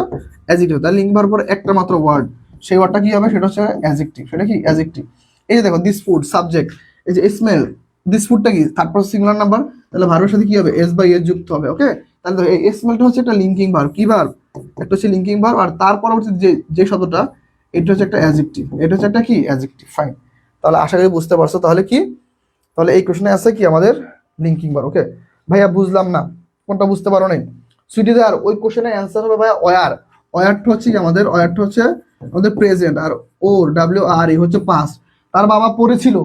অ্যাডজেক্টিভ। তাহলে লিঙ্কিং ভার্বের পরে একটা মাত্র ওয়ার্ড, সেই ওয়ার্ডটা কি হবে? সেটা হচ্ছে অ্যাডজেক্টিভ। সেটা কি? অ্যাডজেক্টিভ। এই যে দেখো দিস ফুড সাবজেক্ট, এই যে স্মেল, দিস ফুডটা কি থার্ড পারসন সিঙ্গুলার নাম্বার, তাহলে ভার্বের সাথে কি হবে? এস বাই এস যুক্ত হবে। ওকে, তাহলে দেখো এই স্মেলটা হচ্ছে একটা লিঙ্কিং ভার্ব। কি ভার্ব? একটা হচ্ছে লিঙ্কিং ভার্ব, আর তার পরবর্তী যে যে শব্দটা, এটা হচ্ছে একটা অ্যাডজেক্টিভ। এটা হচ্ছে একটা কি? Adjective, fine. তাহলে আশা করি বুঝতে পারছো। তাহলে কি, তাহলে এই কোশ্চেনে আছে কি আমাদের লিঙ্কিং ভার্ব। ওকে ভাইয়া, বুঝলাম না, কোনটা বুঝতে পারো নাই? সুইটিদার, ওই কোশ্চেনের অ্যান্সার হবে ভাইয়া ওয়ার। ওয়ারটা হচ্ছে কি আমাদের, ওয়ারটা হচ্ছে আমাদের প্রেজেন্ট, আর ওর WRE হচ্ছে পাস্ট। তার বাবা পড়েছিল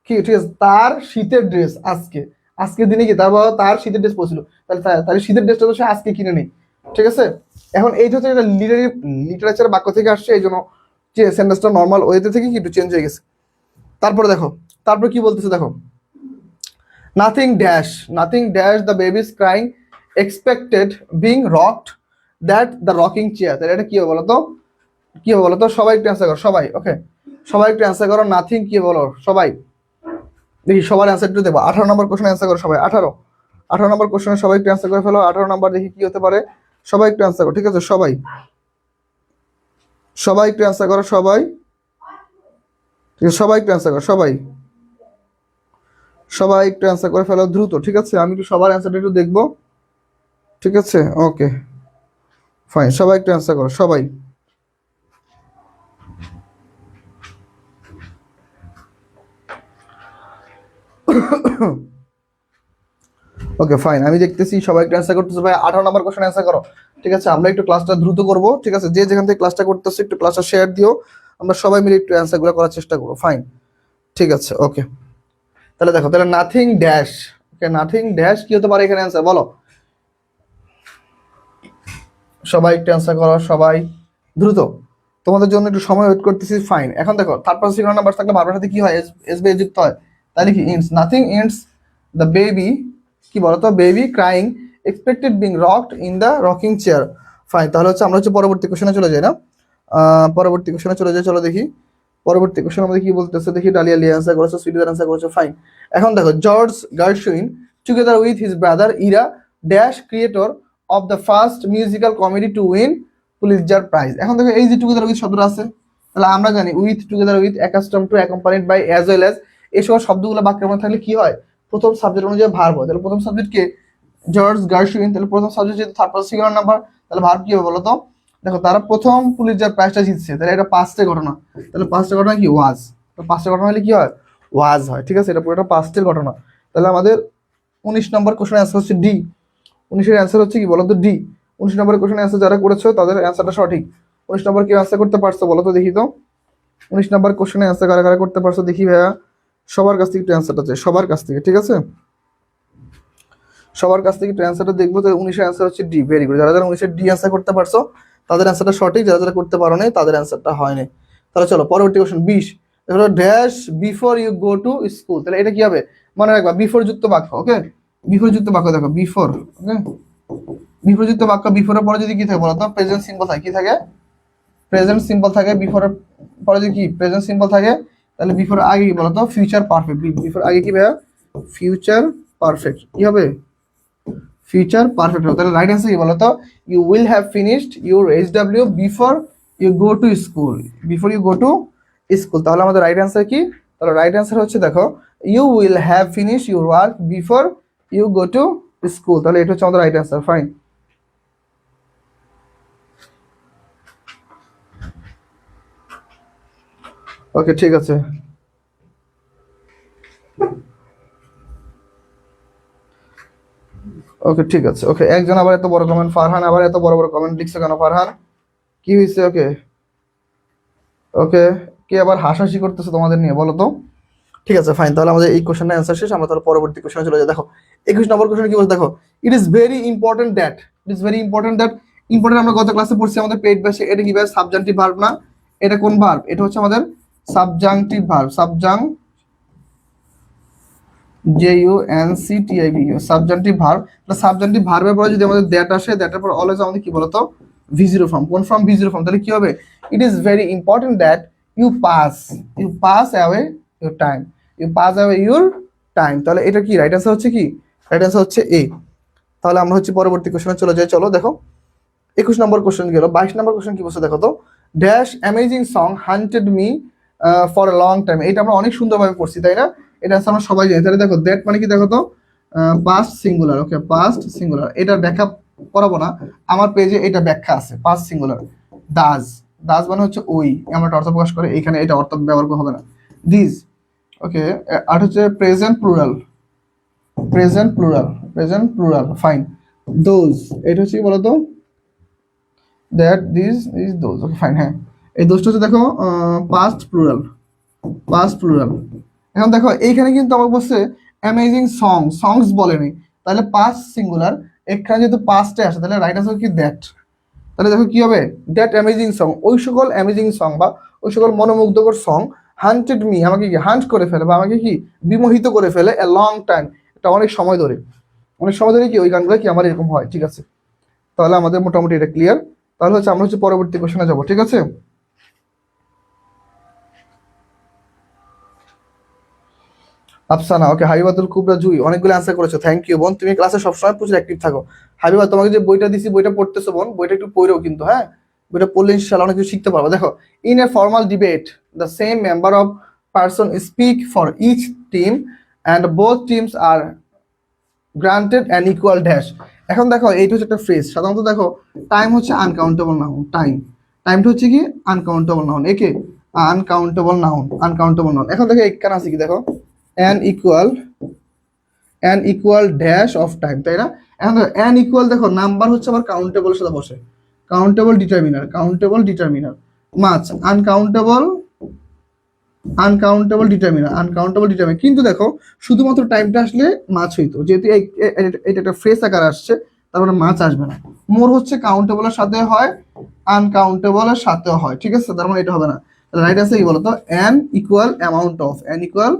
কি, ঠিক আছে, তার শীতের ড্রেস আজকে, আজকের দিনে কি তার বাবা তার শীতের ড্রেস পরেছিল, তাহলে তাহলে শীতের ড্রেসটা তো সে আজকে কিনে নেই, ঠিক আছে? এখন এইটা হচ্ছে একটা লিটারেচার বাক্য থেকে আসছে, এই জন্য যে সেন্টেন্সটা নর্মাল ওয়েতে থেকে কি একটু চেঞ্জ হয়ে গেছে। তারপরে দেখো, তারপর কি বলতেছে দেখো, nothing dash, nothing dash the baby is crying expected being rocked that the rocking chair, তাহলে এটা কি হবে বলো তো? কি হবে বলো তো? সবাই একটু অ্যান্সার করো, সবাই। ওকে, সবাই একটু অ্যান্সার করো, নাথিং কি বলো সবাই, দেখি সবার অ্যান্সার একটু দেবো। 18 নম্বর কোশ্চেন অ্যান্সার করো সবাই, 18 নম্বর কোশ্চেনে সবাই একটু অ্যান্সার করে ফেলো। 18 নম্বর দেখি কি হতে পারে, সবাই একটু অ্যান্সার করো, ঠিক আছে? সবাই, সবাই একটু অ্যান্সার করো, সবাই, ঠিক আছে? সবাই একটু অ্যান্সার করো, সবাই, সবাই একটু অ্যান্সার করে ফেলো দ্রুত, ঠিক আছে? আমি একটু সবার অ্যান্সারটা একটু দেখবো, ঠিক আছে? ওকে, ফাইন, সবাই একটু অ্যান্সার করো, সবাই। ওকে, ফাইন, আমি দেখতেছি সবাই একটু অ্যান্সার করতেছে। ভাই 18 নম্বর কোশ্চেন অ্যান্সার করো, ঠিক আছে? আমরা একটু ক্লাসটা দ্রুত করবো, ঠিক আছে? যে যেখান থেকে ক্লাসটা করতেছে একটু ক্লাসটা শেয়ার দিও, আমরা সবাই মিলে একটু অ্যান্সারগুলো করার চেষ্টা করবো, ফাইন, ঠিক আছে? ওকে, তাহলে দেখো, তাহলে নাথিং ড্যাশ, ওকে, নাথিং ড্যাশ কি হতে পারে এখানে অ্যান্সার বলো, সবাই একটু অ্যান্সার করো, সবাই দ্রুত, তোমাদের জন্য একটু সময় ওয়েট করতেছি, ফাইন। এখন দেখো থার্ড পারসন সিঙ্গুলার নাম্বার থাকলে ভার্বের সাথে কি হয়? এস বি যুক্ত হয়, তাহলে কি ইন্স, নাথিং ইন্স দ্য বেবি, কি বলতো? Baby crying expected being rocked in the rocking chair, fine. তাহলে হচ্ছে আমরা হচ্ছে পরবর্তী কোশ্চেনে চলে যাই না? পরবর্তী কোশ্চেনে চলে যাই, চলো দেখি পরবর্তী কোশ্চেন আমাদের কি বলতেছে দেখি। ডালিয়া লিয়া অ্যান্সার করেছে, সুইটিদার অ্যান্সার করেছে, ফাইন। এখন দেখো, George Gershwin together with his brother Ira dash creator of the first musical comedy to win Pulitzer prize. এখন দেখো এই যে টুগেদার উইথ শব্দটা আছে, তাহলে আমরা জানি with, together with, accustom to, accompanied by, as well as, এই সকল শব্দগুলো বাক্যের মধ্যে থাকলে কি হয়? প্রথম সাবজেক্ট অনুযায়ী ভার্ব হয়। তাহলে প্রথম সাবজেক্টকে জর্জ গার্শউইন, তাহলে প্রথম সাবজেক্ট যেহেতু থার্ড পারসন সিঙ্গুলার নাম্বার, তাহলে ভার্ব কি হবে বলো তো? দেখো, তারা প্রথম পুলিৎজার প্রাইজটা জিতছে, তাহলে এটা পাস্টের ঘটনা, তাহলে পাস্টের ঘটনা কি? ওয়াজ। তো পাস্টের ঘটনা হলে কি হয়? ওয়াজ হয়, ঠিক আছে? এটা পুরোটা পাস্টের ঘটনা। তাহলে আমাদের 19 নম্বর কোশ্চেনের অ্যান্সার হচ্ছে ডি। 19-এর অ্যান্সার হচ্ছে কি বলো তো? ডি। 19 নম্বরের কোশ্চেনের অ্যান্সার যারা করেছো তাদের অ্যান্সারটা সঠিক। 19 নম্বর কি অ্যান্সার করতে পারছো বলো তো দেখি তো। 19 নম্বর কোশ্চেনে অ্যান্সার কারা কারা করতে পারছো দেখি ভাইয়া। সবার কাছ থেকে একটু অ্যান্সারটা চাই, সবার কাছ থেকে, ঠিক আছে? সবার কাছ থেকে একটু অ্যান্সারটা দেখবো। তো 19-এর অ্যান্সার হচ্ছে ডি। Very good. যারা যারা 19-এর ডি অ্যান্সার করতে পারছো তাদের অ্যান্সারটা সঠিক, যারা যারা করতে পারো নাই তাদের অ্যান্সারটা হয়নি। তাহলে চলো পরবর্তী কোশ্চেন 20। দেখো dash before you go to school, তাহলে এটা কি হবে মনে রাখবা, বিফোর যুক্ত বাক্য। ওকে, বিফোর যুক্ত বাক্য, দেখো বিফোর। ওকে, বিফোর যুক্ত বাক্য, বিফোরের পরে যদি কি থাকে বলো তো, প্রেজেন্ট সিম্পল থাকে। কি থাকে? প্রেজেন্ট সিম্পল থাকে। বিফোরের পরে যদি কি প্রেজেন্ট সিম্পল থাকে, তাহলে বিফোর আগে কি বলতো, ফিউচার পারফেক্ট। বিফোর আগে কি ভাইয়া? Future perfect. কি হবে? ফিউচার পারফেক্ট হবে। তাহলে রাইট অ্যান্সার কি বলতো, you will have finished your HW before you go to school. Before you go to school. তাহলে আমাদের রাইট অ্যান্সার কি? তাহলে রাইট অ্যান্সার হচ্ছে দেখো, you will have finish your work before you go to school. তাহলে এটা হচ্ছে আমাদের রাইট অ্যান্সার। ফাইন। ওকে, ঠিক আছে। ওকে, ঠিক আছে। ওকে, একজন আবার এত বড় কমেন্ট, ফারহান আবার এত বড় বড় কমেন্ট লিখছে কেন ফারহান? কি হয়েছে? ওকে ওকে, কে আবার হাসাহাসি করতেছে তোমাদের নিয়ে বলো তো? ঠিক আছে, ফাইন। তাহলে আমাদের এই কোশ্চেনের অ্যান্সার শেষ। আমরা তাহলে পরবর্তী কোশ্চেনে চলে যাই। দেখো 21 নম্বর কোশ্চেন কি বলছে দেখো, ইট is very important that, it is very important that. Important আমরা গত ক্লাসে পড়ছি আমাদের পেইড ব্যাচে। এটা কি ভাই? সাবজাংটিভ ভার্ব না? এটা কোন ভার্ব? এটা হচ্ছে আমাদের subjunctive verb. JUNCTIV, subjunctive verb. Subjunctive ভার্বের পরে যদি আমাদের দ্যাট আসে, দ্যাটের পর অলওয়েজ আমাদের কি বলতো, V0 ফর্ম। কোন ফর্ম? V0 form. তাহলে কি হবে? It is very important that you pass away your time, you pass away your time. তাহলে এটা কি রাইট অ্যান্সার হচ্ছে কি? রাইট অ্যান্সার হচ্ছে এ। তাহলে আমরা হচ্ছে পরবর্তী কোশ্চেনে চলে যাই। চলো দেখো 21 নম্বর কোশ্চেন গেল। 22 নম্বর কোশ্চেন কি বলছে দেখো তো, dash amazing song haunted me for a long time. এটা আমরা অনেক সুন্দরভাবে পড়ছি, তাই না? এটা আমরা সবাই জানি। তাহলে দেখো দ্যাট মানে কি দেখো তো, পাস্ট সিঙ্গুলার। ওকে, পাস্ট সিঙ্গুলার। এটার ব্যাখ্যা করাবো না, আমার পেজে এটা ব্যাখ্যা আছে। পাস্ট সিঙ্গুলার দাজ, দাজ মানে হচ্ছে ওই, আমরা অর্থ প্রকাশ করে, এখানে এটা অর্থ ব্যবহার হবে না। দিস। ওকে, আর হচ্ছে present plural, present plural, present plural. Fine. Those, এটা হচ্ছে কি বলতো, that this is those. Okay, fine. হ্যাঁ, এই দোজটা হচ্ছে দেখো পাস্ট প্লুরাল, পাস্ট প্লুরাল। এখন দেখো এইখানে কিন্তু আমার বলছে অ্যামেজিং সং, সংস বলেনি, তাহলে পাস্ট সিঙ্গুলার। এখানে যেহেতু পাস্টে আসে, তাহলে রাইট আনসার কি? দ্যাট। তাহলে দেখো কি হবে, দ্যাট অ্যামেজিং সং, ওই সকল অ্যামেজিং সং বা ওই সকল মনোমুগ্ধকর সং হান্টেড মি, আমাকে কি হান্ট করে ফেলে বা আমাকে কি বিমোহিত করে ফেলে এ লং টাইম, এটা অনেক সময় ধরে, অনেক সময় ধরে কি ওই গানগুলো কি আমার এরকম হয়। ঠিক আছে, তাহলে আমাদের মোটামুটি এটা ক্লিয়ার। তাহলে হচ্ছে আমরা হচ্ছে পরবর্তী কোশ্চেনে যাবো। ঠিক আছে, আফসানা। ওকে, হাবিবাতুল কুবরা জুই, অনেকগুলো অ্যান্সার করেছো, থ্যাংক ইউ বোন। তুমি ক্লাসে সবসময় প্রচুর অ্যাক্টিভ থাকো। হাবিবা, তোমাকে যে বইটা দিছি বইটা পড়তেছো বোন, বইটা একটু পড়েও কিন্তু, হ্যাঁ বইটা পড়লে ইনশাআল্লাহ অনেক কিছু শিখতে পারবো। দেখো, in a formal debate the same member of person speak for each team and both teams are granted an equal dash. এখন দেখো এইটা হচ্ছে একটা ফ্রেজ। সাধারণত দেখো টাইম হচ্ছে আনকাউন্টেবল নাউন, টাইমটা হচ্ছে কি আনকাউন্টেবল নাউন। একে আনকাউন্টেবল নাউন, আনকাউন্টেবল নাউন। এখন দেখো এখানে আছে কি দেখো, an equal dash of time, তাই না? এখন দেখো অ্যান ইকুয়াল, দেখো নাম্বার হচ্ছে আবার কাউন্টেবলের সাথে বসে, কাউন্টেবল ডিটারমিনার, কাউন্টেবল ডিটারমিনার। মাছ uncountable, uncountable determiner, uncountable determiner. কিন্তু দেখো শুধুমাত্র টাইমটা আসলে মাছ হইতো, যেহেতু এটা একটা ফ্রেস আকার আসছে, তার মানে মাছ আসবে না। মোর হচ্ছে কাউন্টেবলের সাথে হয়, আনকাউন্টেবলের সাথেও হয়। ঠিক আছে, তার মানে এটা হবে না। তাহলে রাইট আছে কি বলতো, an equal amount of, an equal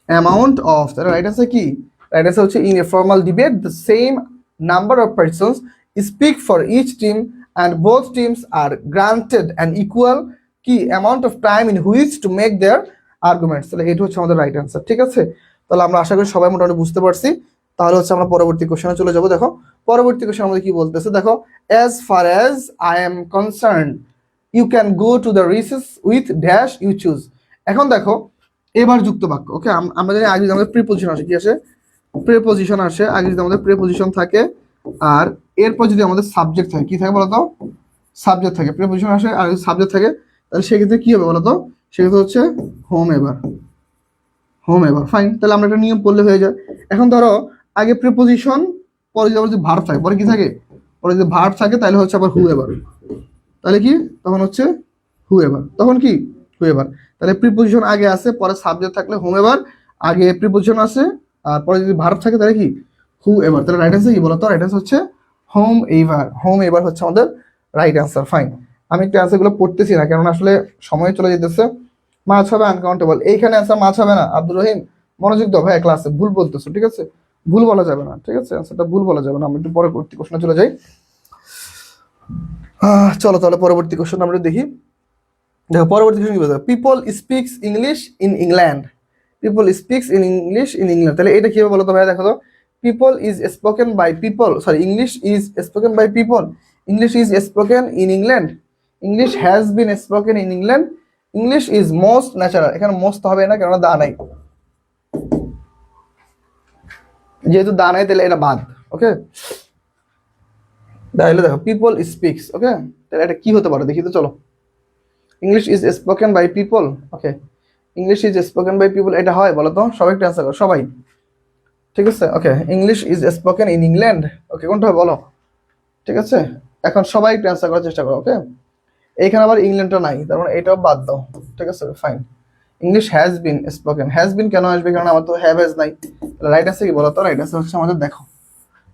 amount of. তাহলে রাইট আছে কি? রাইট আছে হচ্ছে in a formal debate the same number of persons speak for each team and both teams are granted an equal কি amount of time in which to make their arguments. তাহলে এটা হচ্ছে আমাদের right answer. ঠিক আছে, তাহলে আমরা আশা করি সবাই মোটামুটি বুঝতে পারছি। তাহলে হচ্ছে আমরা পরবর্তী কোশ্চেনে চলে যাবো। দেখো পরবর্তী কোশ্চেন আমাদের কি বলতেছে দেখো, as far as I am concern you can go to the recess with dash you choose. এখন দেখো এবার যুক্ত বাক্য। ওকে, আমরা জানি আগে যদি আমাদের প্রিপোজিশন আসে, কি আসে? প্রিপোজিশন আসে। আগে যদি আমাদের প্রিপোজিশন থাকে আর এরপর যদি আমাদের সাবজেক্ট থাকে, কি থাকে বলতো? সাবজেক্ট থাকে। প্রিপোজিশন আসে আর সাবজেক্ট থাকে, তাহলে সেক্ষেত্রে কি হবে বলতো? সেক্ষেত্রে হচ্ছে home ever, home ever. Fine, তাহলে আমরা একটা নিয়ম পড়লে হয়ে যায়। এখন ধরো আগে প্রিপোজিশন, পরে যদি আবার যদি ভার্ব থাকে, পরে কি থাকে? পরে যদি ভার্ব থাকে তাহলে হচ্ছে আবার হু এভার, তাহলে কি তখন হচ্ছে হুএভার, তখন কি হুএভার। তাহলে প্রিপোজিশন আগে আছে, পরে সাবজেক্ট থাকলে হুএভার, আগে প্রিপোজিশন আছে, আর পরে যদি ভার্ব থাকে তাহলে কি হুএভার। তাহলে রাইট অ্যান্সার কি বলতো? রাইট অ্যান্সার হচ্ছে হোম এভার। হোম এভার হচ্ছে আমাদের রাইট অ্যান্সার। ফাইন, আমি একটু অ্যান্সারগুলো পড়তেছি না, কেননা আসলে সময় চলে যেতেছে। মাছ হবে আনকাউন্টেবল, এইখানে অ্যান্সার মাছ হবে না। আব্দুর রহিম মনোযোগ দাও ভাই, ক্লাসে ভুল বলতেছো, ঠিক আছে? ভুল বলা যাবে না, ঠিক আছে? অ্যান্সারটা ভুল বলা যাবে না। আমরা একটু পরবর্তী কোশ্চেনে চলে যাই। চলো তাহলে পরবর্তী কোশ্চেন আমরা দেখি। দেখো পরবর্তী কোশ্চেন কি বলছে? People speaks English in England. People speaks in English in England, তাহলে এটা কি হবে বলো তো ভাই? দেখো তো, people is spoken by people, sorry, English is spoken by people, English is spoken in England, English has been spoken in England, English is most natural. এখানে মোস্ট হবে না, কেননা দা নাই, যেহেতু দা নাই তাহলে এটা বাদ। ওকে, তাহলে দেখো পিপল স্পিক্স, ওকে, তাহলে এটা কি হতে পারে দেখি তো, চলো। English is spoken by people, okay, English is spoken by people, এটা হয় বলো তো? সবাই একটু অ্যান্সার করো, সবাই, ঠিক আছে? Okay, English is spoken in England, okay, কোনটা হবে বলো? ঠিক আছে, এখন সবাই একটু অ্যান্সার করার চেষ্টা করো, ওকে। এইখানে আবার ইংল্যান্ডটা নাই, তার মানে এটাও বাদ দাও, ঠিক আছে? Fine, English has been spoken, has been কেন আসবে? কারণ আমার তো হ্যাভ হ্যাজ নাই। রাইট অ্যান্সার কি বলো তো? রাইট অ্যান্সার হচ্ছে আমাদের, দেখো,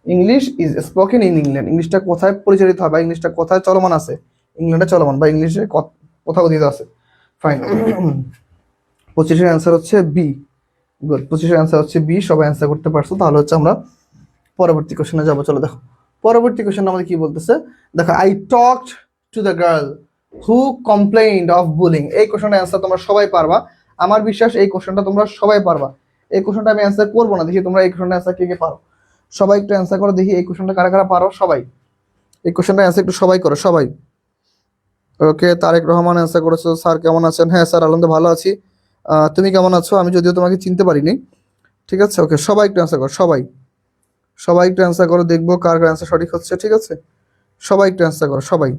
English is spoken in England, ইংলিশটা কোথায় পরিচালিত হয় বা ইংলিশটা কোথায় চলমান আছে? ইংল্যান্ডে চলমান, বা ইংলিশে কোথাও কথিত আছে। ফাইন, 25-এর অ্যান্সার হচ্ছে বি। গুড, 25-এর অ্যান্সার হচ্ছে বি, সবাই অ্যান্সার করতে পারছো। তাহলে হচ্ছে আমরা পরবর্তী কোশ্চেনে যাবো। চলো দেখো পরবর্তী কোশ্চেন আমাদের কি বলতেছে। দেখো, I talked to the girl who complained of bullying. এই কোশ্চেনটা অ্যান্সার তোমরা সবাই পারবা, আমার বিশ্বাস এই কোশ্চেনটা তোমরা সবাই পারবা। এই কোশ্চেনটা আমি অ্যান্সার করবো না, দেখি তোমরা এই কোশ্চেনটা অ্যান্সার কে কে পারো। সবাই একটু অ্যান্সার করো দেখি, এই কোশ্চেনটা কারা কারা পারো, সবাই এই কোশ্চেনটা অ্যান্সার একটু সবাই করো, সবাই। ওকে, তারেক রহমান অ্যান্সার করেছো। স্যার কেমন আছেন? হ্যাঁ স্যার, আলহামদুলিল্লাহ ভালো আছি। তুমি কেমন আছো? আমি যদিও তোমাকে চিনতে পারিনি, ঠিক আছে? ওকে, সবাই একটু অ্যান্সার করো, সবাই, সবাই একটু অ্যান্সার করো, দেখবো কার কার অ্যান্সার সঠিক হচ্ছে, ঠিক আছে? সবাই একটু অ্যান্সার করো, সবাই।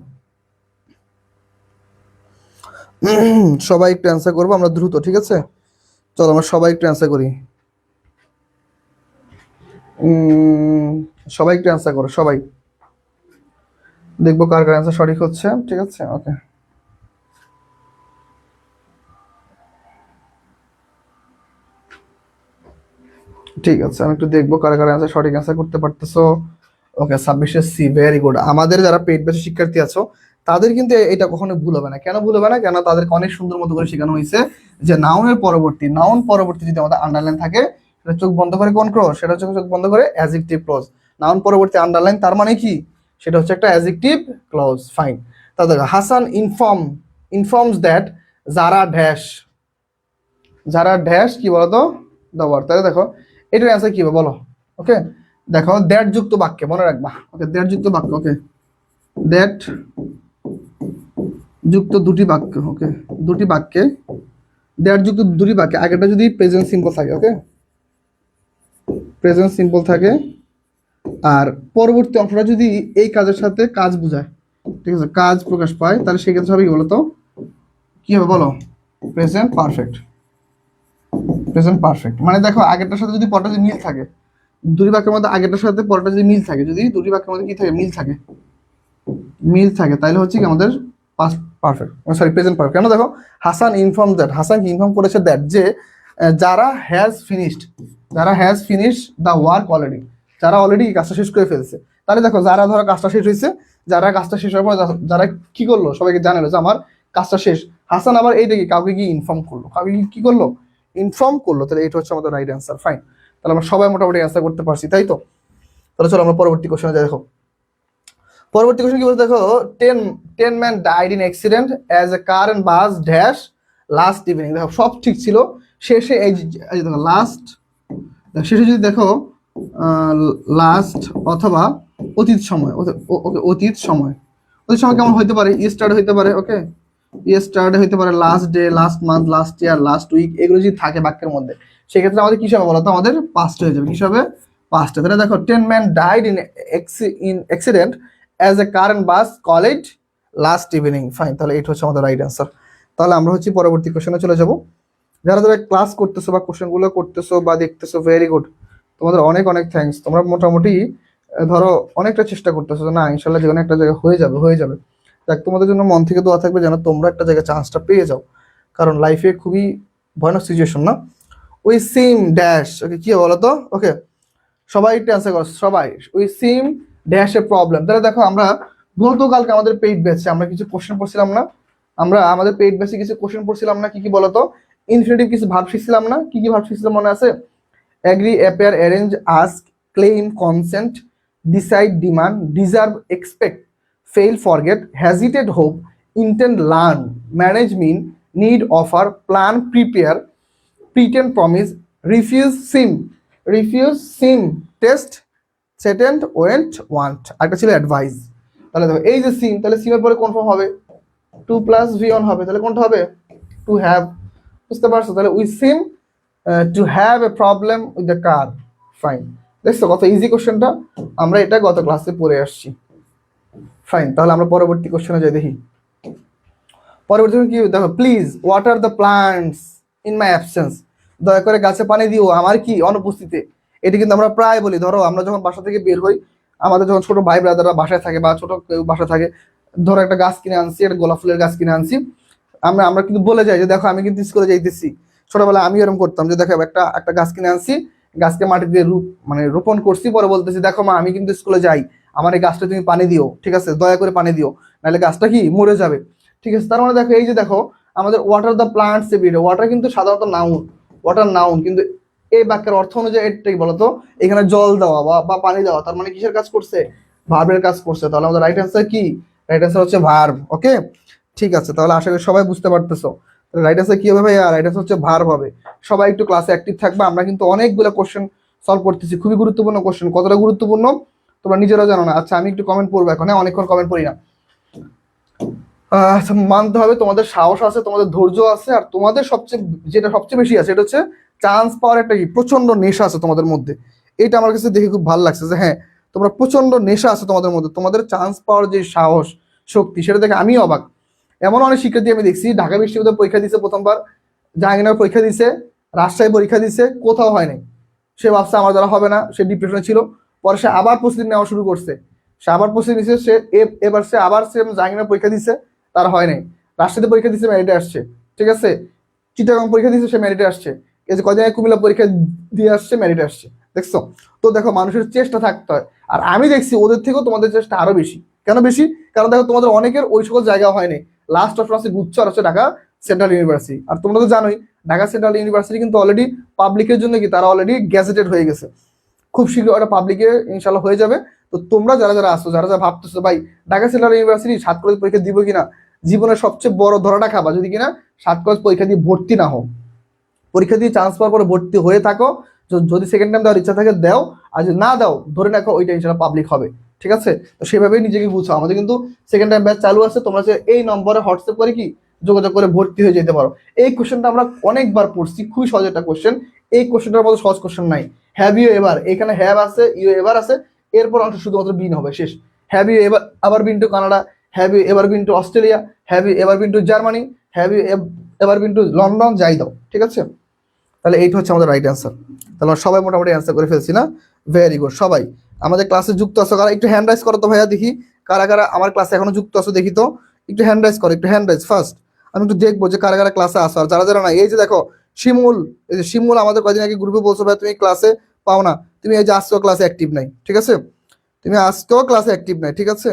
সবাই একটু অ্যান্সার করবো আমরা দ্রুত, ঠিক আছে? চলো আমরা সবাই একটু অ্যান্সার করি। সবাই একটু অ্যান্সার করো, সবাই, দেখবো কার কার অ্যান্সার সঠিক হচ্ছে, ঠিক আছে? ওকে, ঠিক আছে, আমি একটু দেখবো কারা কার অ্যান্সার সঠিক অ্যান্সার করতে পারতেছো। ওকে, 26 সি, ভেরি গুড। আমাদের যারা পেইড ব্যাচের শিক্ষার্থী আছো তাদের কিন্তু এটা কখনো ভুল হবে না। কেন ভুল হবে না? কেন তাদেরকে অনেক সুন্দর মতো করে শেখানো হয়েছে যে নাউনের পরবর্তী, নাউন পরবর্তী যদি আমাদের আন্ডারলাইন থাকে, সেটা চোখ বন্ধ করে কোন ক্লজ? সেটা হচ্ছে চোখ বন্ধ করে অ্যাডজেক্টিভ ক্লজ। নাউন পরবর্তী আন্ডারলাইন তার মানে কি? সেটা হচ্ছে একটা অ্যাডজেক্টিভ ক্লজ। ফাইন, তাদের হাসান ইনফর্মস দ্যাট যারা ড্যাশ, যারা ড্যাশ কি বলতো? The word. তাহলে দেখো এটার অ্যান্সার কি হবে বলো? ওকে, দেখো দ্যাট যুক্ত বাক্যে, মনে রাখবা। ওকে, দ্যাট যুক্ত বাক্য, ওকে, দ্যাট যুক্ত দুটি বাক্য, ওকে, দুটি বাক্যে, দ্যাট যুক্ত দুটি বাক্যে আগেটা যদি প্রেজেন্ট সিম্পল থাকে, ওকে, প্রেজেন্ট সিম্পল থাকে, আর পরবর্তী অংশটা যদি এই কাজের সাথে কাজ বোঝায়, ঠিক আছে, কাজ প্রকাশ পায়, তাহলে সেক্ষেত্রে হবে কি বলতো? কি হবে বলো? Present perfect. প্রেজেন্ট পারফেক্ট মানে দেখো আগেরটার সাথে যদি পরটা যদি মিল থাকে, দুটি বাক্যের মধ্যে আগেরটার সাথে পরটা যদি মিল থাকে, যদি দুটি বাক্যের মধ্যে কি থাকে? মিল থাকে, মিল থাকে, তাহলে হচ্ছে কি আমাদের past perfect, sorry present perfect. কেন? দেখো হাসান ইনফর্ম দ্যাট, হাসান কি ইনফর্ম করেছে দ্যাট, যে যারা হ্যাজ ফিনিশড, যারা has finished the work already, যারা অলরেডি কাজটা শেষ করে ফেলছে। তাহলে দেখো যারা ধরো কাজটা শেষ হয়েছে, যারা কাজটা শেষ হওয়ার পর যারা কি করলো? সবাইকে জানালো যে আমার কাজটা শেষ। হাসান আবার এইটা কি কাউকে কি ইনফর্ম করলো, কাউকে কি করলো? ইনফর্ম করলো। তাহলে এটা হচ্ছে আমাদের রাইট অ্যান্সার। ফাইন, তাহলে আমরা সবাই মোটামুটি অ্যান্সার করতে পারছি, তাই তো? তাহলে চলো আমরা পরবর্তী কোশ্চেনে যাই। দেখো পরবর্তী কোশ্চেন কি বলতে, দেখো 10 man died in accident as a car and bus dash last evening. দেখো সব ঠিক ছিল, শেষে এই দেখো লাস্ট, শেষে যদি দেখো লাস্ট অথবা অতীত সময়, ওকে, অতীত সময়, অতীত সময় কেমন হইতে পারে? ইয়েস্টারডে হইতে পারে, ওকে, ইয়েস্টারডে হইতে পারে, last day, last month, last year, last week, এগুলো যদি থাকে বাক্যের মধ্যে, সেক্ষেত্রে আমাদের কি হবে বলতো? আমাদের পাস্ট হয়ে যাবে। কি হবে? পাস্ট। তাহলে দেখো 10 man died in accident as a car and bus college last evening. Fine, তাহলে এটা হচ্ছে আমাদের রাইট অ্যান্সার। তাহলে আমরা হচ্ছে পরবর্তী কোশ্চেনে চলে যাব। যারা যারা ক্লাস করতেছো বা কোশ্চেনগুলো করতেছো বা দেখতেছো, ভেরি গুড, তোমাদের অনেক অনেক থ্যাঙ্কস। তোমরা মোটামুটি ধরো অনেকটা চেষ্টা করতেছো, না ইনশাল্লাহ যে কোনো একটা জায়গায় হয়ে যাবে, হয়ে যাবে। দেখ তোমাদের জন্য মন থেকে দোয়া থাকবে যেন তোমরা একটা জায়গায় চান্সটা পেয়ে যাও, কারণ লাইফে খুবই ভয়ানক সিচুয়েশন না। উই সিম ড্যাশ, ওকে কি বলো তো, ওকে সবাই একটু অ্যান্সার করো সবাই। We SIM dash a problem. তাহলে দেখো আমরা গতকালকে আমাদের পেইড ব্যাচে আমরা কিছু কোশ্চেন পড়ছিলাম না, আমরা আমাদের পেইড ব্যাচে কিছু কোশ্চেন পড়ছিলাম না, কি কি বলতো, ইনফিনিটিভ কিছু ভার্ব শিখছিলাম না, কি কি ভার্ব শিখছিলাম মনে আছে? Agree, appear, arrange, ask, claim, consent, decide, demand, deserve, expect, fail, forget, hesitate, hope, intend, learn, manage, mean, need, offer, plan, prepare, pretend, promise, refuse, seem, test, attend, went, want, একটা ছিল advice. তাহলে দেখো এই যে সিম, তাহলে সিমের পরে কোন ফর্ম হবে? টু প্লাস ভি অন হবে, তাহলে কোনটা হবে? To have. বুঝতে পারছো? তাহলে we seem to have a problem with the car. Fine, দেখছো কত ইজি কোশ্চেনটা, আমরা এটা গত ক্লাসে পড়ে আসছি। ফাইন, তাহলে আমরা পরবর্তী কোশ্চেনে যাই দেখি। পরবর্তী কি দেখো, please water the plants in my absence, দয়া করে গাছে পানি দিও আমার কি অনুপস্থিতিতে। এটি কিন্তু আমরা প্রায় বলি, ধরো আমরা যখন বাসা থেকে বের হই, আমাদের যখন ছোট ভাই ব্রাদাররা বাসায় থাকে বা ছোট কেউ বাসায় থাকে, ধরো একটা গাছ কিনে আনছি, একটা গোলাপ ফুলের গাছ কিনে আনছি, আমরা আমরা কিন্তু বলে যাই যে দেখো আমি কিন্তু স্কুলে যাইতেছি। ছোটবেলায় আমি এরকম করতাম যে দেখো একটা একটা গাছ কিনে আনছি, গাছকে মাটি দিয়ে রোপণ করছি, পরে বলতেছি দেখো মা আমি কিন্তু স্কুলে যাই, আমার এই গাছটা তুমি পানি দিও, ঠিক আছে, দয়া করে পানি দিও, নাহলে গাছটা কি মরে যাবে। ঠিক আছে, তার মানে দেখো এই যে দেখো আমাদের water the plants everyday, water কিন্তু সাধারণত নাউন, ওয়াটার নাউন, কিন্তু এই বাক্যের অর্থ অনুযায়ী এটা কি বলতো, এখানে জল দেওয়া বা পানি দেওয়া, তার মানে কিসের কাজ করছে? ভার্বের কাজ করছে। তাহলে আমাদের রাইট অ্যান্সার কি? রাইট অ্যান্সার হচ্ছে ভার্ব। ওকে, ঠিক আছে, তাহলে আশা করি সবাই বুঝতে পারতেছো। রাইট অ্যান্সার কি হবে ভাইয়া? রাইট অ্যান্সার হচ্ছে ভার্ব হবে। সবাই একটু ক্লাসে অ্যাক্টিভ থাকবে, আমরা কিন্তু অনেকগুলো কোশ্চেন সলভ করতেছি, খুবই গুরুত্বপূর্ণ কোশ্চেন। কতটা গুরুত্বপূর্ণ তোমরা নিজেরাও জানো না। আচ্ছা আমি একটু কমেন্ট পড়বো এখন, হ্যাঁ অনেকক্ষণ কমেন্ট পড়ি না। মানতে হবে তোমাদের সাহস আছে, তোমাদের ধৈর্য আছে, আর তোমাদের যেটা সবচেয়ে বেশি আছে এটা হচ্ছে চান্স পাওয়ার একটা প্রচন্ড নেশা আছে তোমাদের মধ্যে। এটা আমার কাছে দেখে খুব ভালো লাগছে যে হ্যাঁ তোমরা প্রচন্ড নেশা আছে তোমাদের মধ্যে, তোমাদের চান্স পাওয়ার যে সাহস শক্তি সেটা দেখে আমি অবাক। এমন অনেক শিক্ষার্থী আমি দেখছি ঢাকা বিশ্ববিদ্যালয় পরীক্ষা দিছে, প্রথমবার জাহাঙ্গীরনগর পরীক্ষা দিছে, রাজশাহী পরীক্ষা দিছে, কোথাও হয় নাই। সে ভাবছে আমার দ্বারা হবে না, সে ডিপ্রেশনে ছিল। পরে সে আবার প্রস্তুতি নেওয়া শুরু করছে, সে আবার প্রস্তুতি নিচ্ছে, সে এবার সে আবার সে জাহাঙ্গীরনগর পরীক্ষা দিছে, তার হয় নাই। রাজশাহীতে পরীক্ষা দিচ্ছে, মেরিটে আসছে, ঠিক আছে। চিটাগাং পরীক্ষা দিচ্ছে, সে মেরিটে আসছে। এই যে কদিন আগে কুমিল্লা পরীক্ষা দিয়ে আসছে, মেরিটে আসছে, দেখছো? তো দেখো মানুষের চেষ্টা থাকতে হয়, আর আমি দেখছি ওদের থেকেও তোমাদের চেষ্টা আরো বেশি। কেন বেশি? কারণ দেখো তোমাদের অনেকের ওই সকল জায়গা হয়নি। লাস্ট অপশন আছে গুচ্ছ, আর হচ্ছে ঢাকা সেন্ট্রাল ইউনিভার্সিটি। আর তোমরা তো জানোই ঢাকা সেন্ট্রাল ইউনিভার্সিটি কিন্তু অলরেডি পাবলিকের জন্য কি তারা অলরেডি গ্যাজেটেড হয়ে গেছে, খুব শীঘ্র ওটা পাবলিকে ইনশাল্লাহ হয়ে যাবে। তো তোমরা যারা যারা আসছো, যারা যারা ভাবতেছো ভাই ঢাকা সেন্ট্রাল ইউনিভার্সিটি 7 কলেজ পরীক্ষা দিব কিনা, জীবনের সবচেয়ে বড় ধরাটা খাবা যদি কিনা 7 কলেজ পরীক্ষা দিয়ে ভর্তি না হও। পরীক্ষা দিয়ে চান্স পাওয়ার পরে ভর্তি হয়ে থাকো, যদি সেকেন্ড টাইম দেওয়ার ইচ্ছা থাকে দাও, আর যদি না দাও ধরে রাখো ওইটা ইনশাল্লাহ পাবলিক হবে, ঠিক আছে? তো সেভাবেই নিজেকে বুঝো। আমাদের কিন্তু সেকেন্ড টাইম ব্যাচ চালু আছে, তোমরা যে এই নম্বরে হোয়াটসঅ্যাপ করে কি যোগাযোগ করে ভর্তি হয়ে যেতে পারো। এই কোশ্চেনটা আমরা অনেকবার পড়ছি, খুবই সহজ একটা কোশ্চেন। এই কোশ্চেনটার মতো সহজ কোশ্চেন নাই। হ্যাভ ইউ এভার, এখানে হ্যাভ আছে, ইউ এভার আছে, এরপর অংশ শুধুমাত্র বিন হবে, শেষ। Have you ever been to Canada, have you ever been to Australia, have you ever been to Germany, have you ever been to London, যাই দাও, ঠিক আছে? তাহলে এইটা হচ্ছে আমাদের রাইট অ্যান্সার। তাহলে আমরা সবাই মোটামুটি অ্যান্সার করে ফেলছি না? Very good. সবাই আমাদের ক্লাসে যুক্ত আছো কারা? একটু হ্যান্ড রাইজ করো তো ভাইয়া, দেখি কারা কারা আমার ক্লাসে এখনো যুক্ত আছো, দেখি তো একটু হ্যান্ড রাইজ করো, একটু হ্যান্ড রাইজ ফার্স্ট, আমি একটু দেখবো যে কারা কারা ক্লাসে আসো। আর যারা যারা না, এই যে দেখো শিমুল, এই যে শিমুল আমাদের কদিন আগে গ্রুপে বলছো ভাই তুমি ক্লাসে পাও না, তুমি এই যে আজকেও ক্লাসে অ্যাক্টিভ নাই, ঠিক আছে? তুমি আজকেও ক্লাসে অ্যাক্টিভ নাই, ঠিক আছে?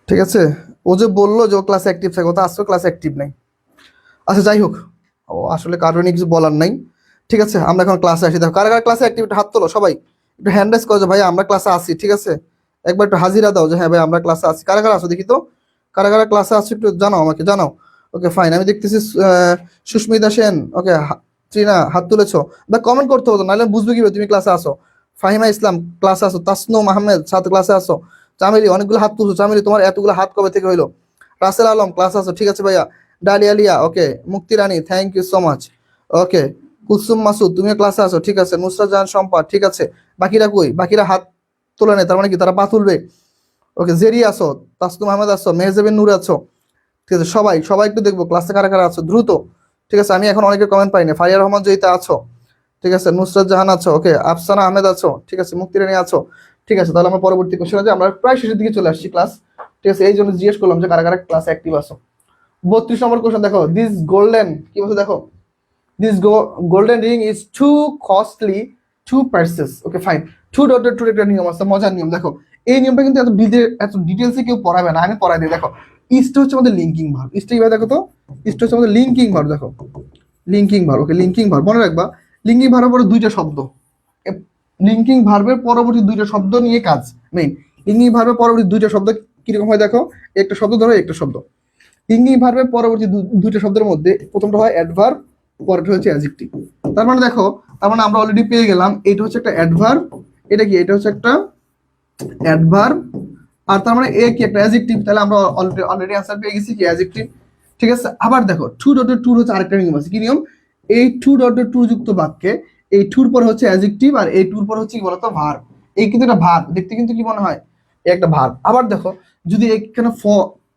ঠিক আছে, ও যে বললো যে ও ক্লাসে অ্যাক্টিভ থাকে, ও তো আজকেও ক্লাসে অ্যাক্টিভ নাই। আচ্ছা যাই হোক, ও আসলে কারণে কিছু বলার নাই। ঠিক আছে, আমরা এখন ক্লাসে আসি। দেখো কারা কারা ক্লাসে অ্যাক্টিভ, হাত তোলো সবাই, একটু হ্যান্ড রাইজ করো যে ভাই আমরা ক্লাসে আসি, ঠিক আছে? একবার একটু হাজিরা দাও যে হ্যাঁ ভাই আমরা ক্লাসে আসি। কারা কারা আসো দেখি তো, কারা কারা ক্লাসে আসছো একটু জানাও, আমাকে জানাও। ওকে ফাইন, আমি দেখতেছি সুস্মিতা সেন, ওকে ট্রিনা হাত তুলেছো, বা কমেন্ট করতে হতো নাহলে বুঝবে কিভাবে তুমি ক্লাসে আসো। ফাহিমা ইসলাম ক্লাসে আসো, তাসনুম আহমেদ সাথে ক্লাসে আসো, চামেলি অনেকগুলো হাত তুলছো, চামেলি তোমার এতগুলো হাত কবে থেকে হইলো? রাসেল আলম ক্লাসে আসো, ঠিক আছে ভাইয়া। ডালিয়া লিয়া, ওকে। মুক্তি রানী, থ্যাংক ইউ সো মাচ, ওকে। কুলসুম মাসুদ তুমিও ক্লাসে আসো, ঠিক আছে। নুসরাত জাহান সম্পা, ঠিক আছে। বাকিরা কই? বাকিরা হাত তোলে নেই, তার মানে কি তারা পা তুলবে? ওকে, জেরি আছো, তাসনুম আহমেদ আছো, মেহজাবিন নূর আছো, ঠিক আছে, সবাই সবাই একটু দেখবো ক্লাসে কারা কারা আছো দ্রুত, ঠিক আছে, আমি এখন অনেকের কমেন্ট পাইনি। ফারিয়া রহমান জয়িতা আছো, ঠিক আছে, নুসরাত জাহান আছো, ওকে, আফসানা আহমেদ আছো, ঠিক আছে, মুক্তি রানী আছো, ঠিক আছে। তাহলে আমরা পরবর্তী কোশ্চেন আছে, আমরা প্রায় শেষের দিকে চলে আসছি ক্লাস, ঠিক আছে, এই জন্য জিজ্ঞেস করলাম যে কারা কারা ক্লাস অ্যাক্টিভ আছো। 32 নম্বর কোশ্চেন দেখো, দিস গোল্ডেন কি বলছে দেখো, this golden ring is too costly to purchase, okay fine. Too ডটের টু একটা নিয়ম আছে, মজার নিয়ম দেখো, এই নিয়মটা কিন্তু এত ডিটেলসে কেউ পড়াবে না, আমি পড়াই দিই। দেখো ইস্ট হচ্ছে আমাদের লিঙ্কিং ভার্ব, ইস্ট এইভাবে দেখো তো, ইস্ট হচ্ছে আমাদের লিঙ্কিং ভার্ব, দেখো linking verb, okay linking verb মনে রাখবা। লিঙ্কিং ভার্বের পরে দুইটা শব্দ, লিঙ্কিং ভার্বের পরবর্তী দুইটা শব্দ নিয়ে কাজ মেইন। লিঙ্কিং ভার্বের পরবর্তী দুইটা শব্দ কিরকম হয় দেখো, একটা শব্দ ধরো একটা শব্দ। লিঙ্কিং ভার্বের পরবর্তী দুইটা শব্দের মধ্যে প্রথমটা হয় অ্যাডভার্ব, পরেরটা হচ্ছে অ্যাডজেক্টিভ। তার মানে দেখো, তার মানে আমরা অলরেডি পেয়ে গেলাম, এটা হচ্ছে একটা অ্যাডভার্ব, এটা কি, এটা হচ্ছে একটা অ্যাডভার্ব, আর তার মানে এ কি একটা অ্যাডজেক্টিভ, তাহলে আমরা অলরেডি অ্যানসার পেয়ে গেছি কি অ্যাডজেক্টিভ, ঠিক আছে। আবার দেখো টু ডটের টু হচ্ছে আরেকটা নিয়ম আছে, কি নিয়ম, এই টু ডটের টু যুক্ত বাক্যে এই টুর পর হচ্ছে অ্যাডজেক্টিভ আর এই টুর পর হচ্ছে কি বলতো ভার্ব, এই কিন্তু একটা ভার্ব, দেখতে কিন্তু কি মনে হয় একটা ভার্ব। আবার দেখো যদি এখানে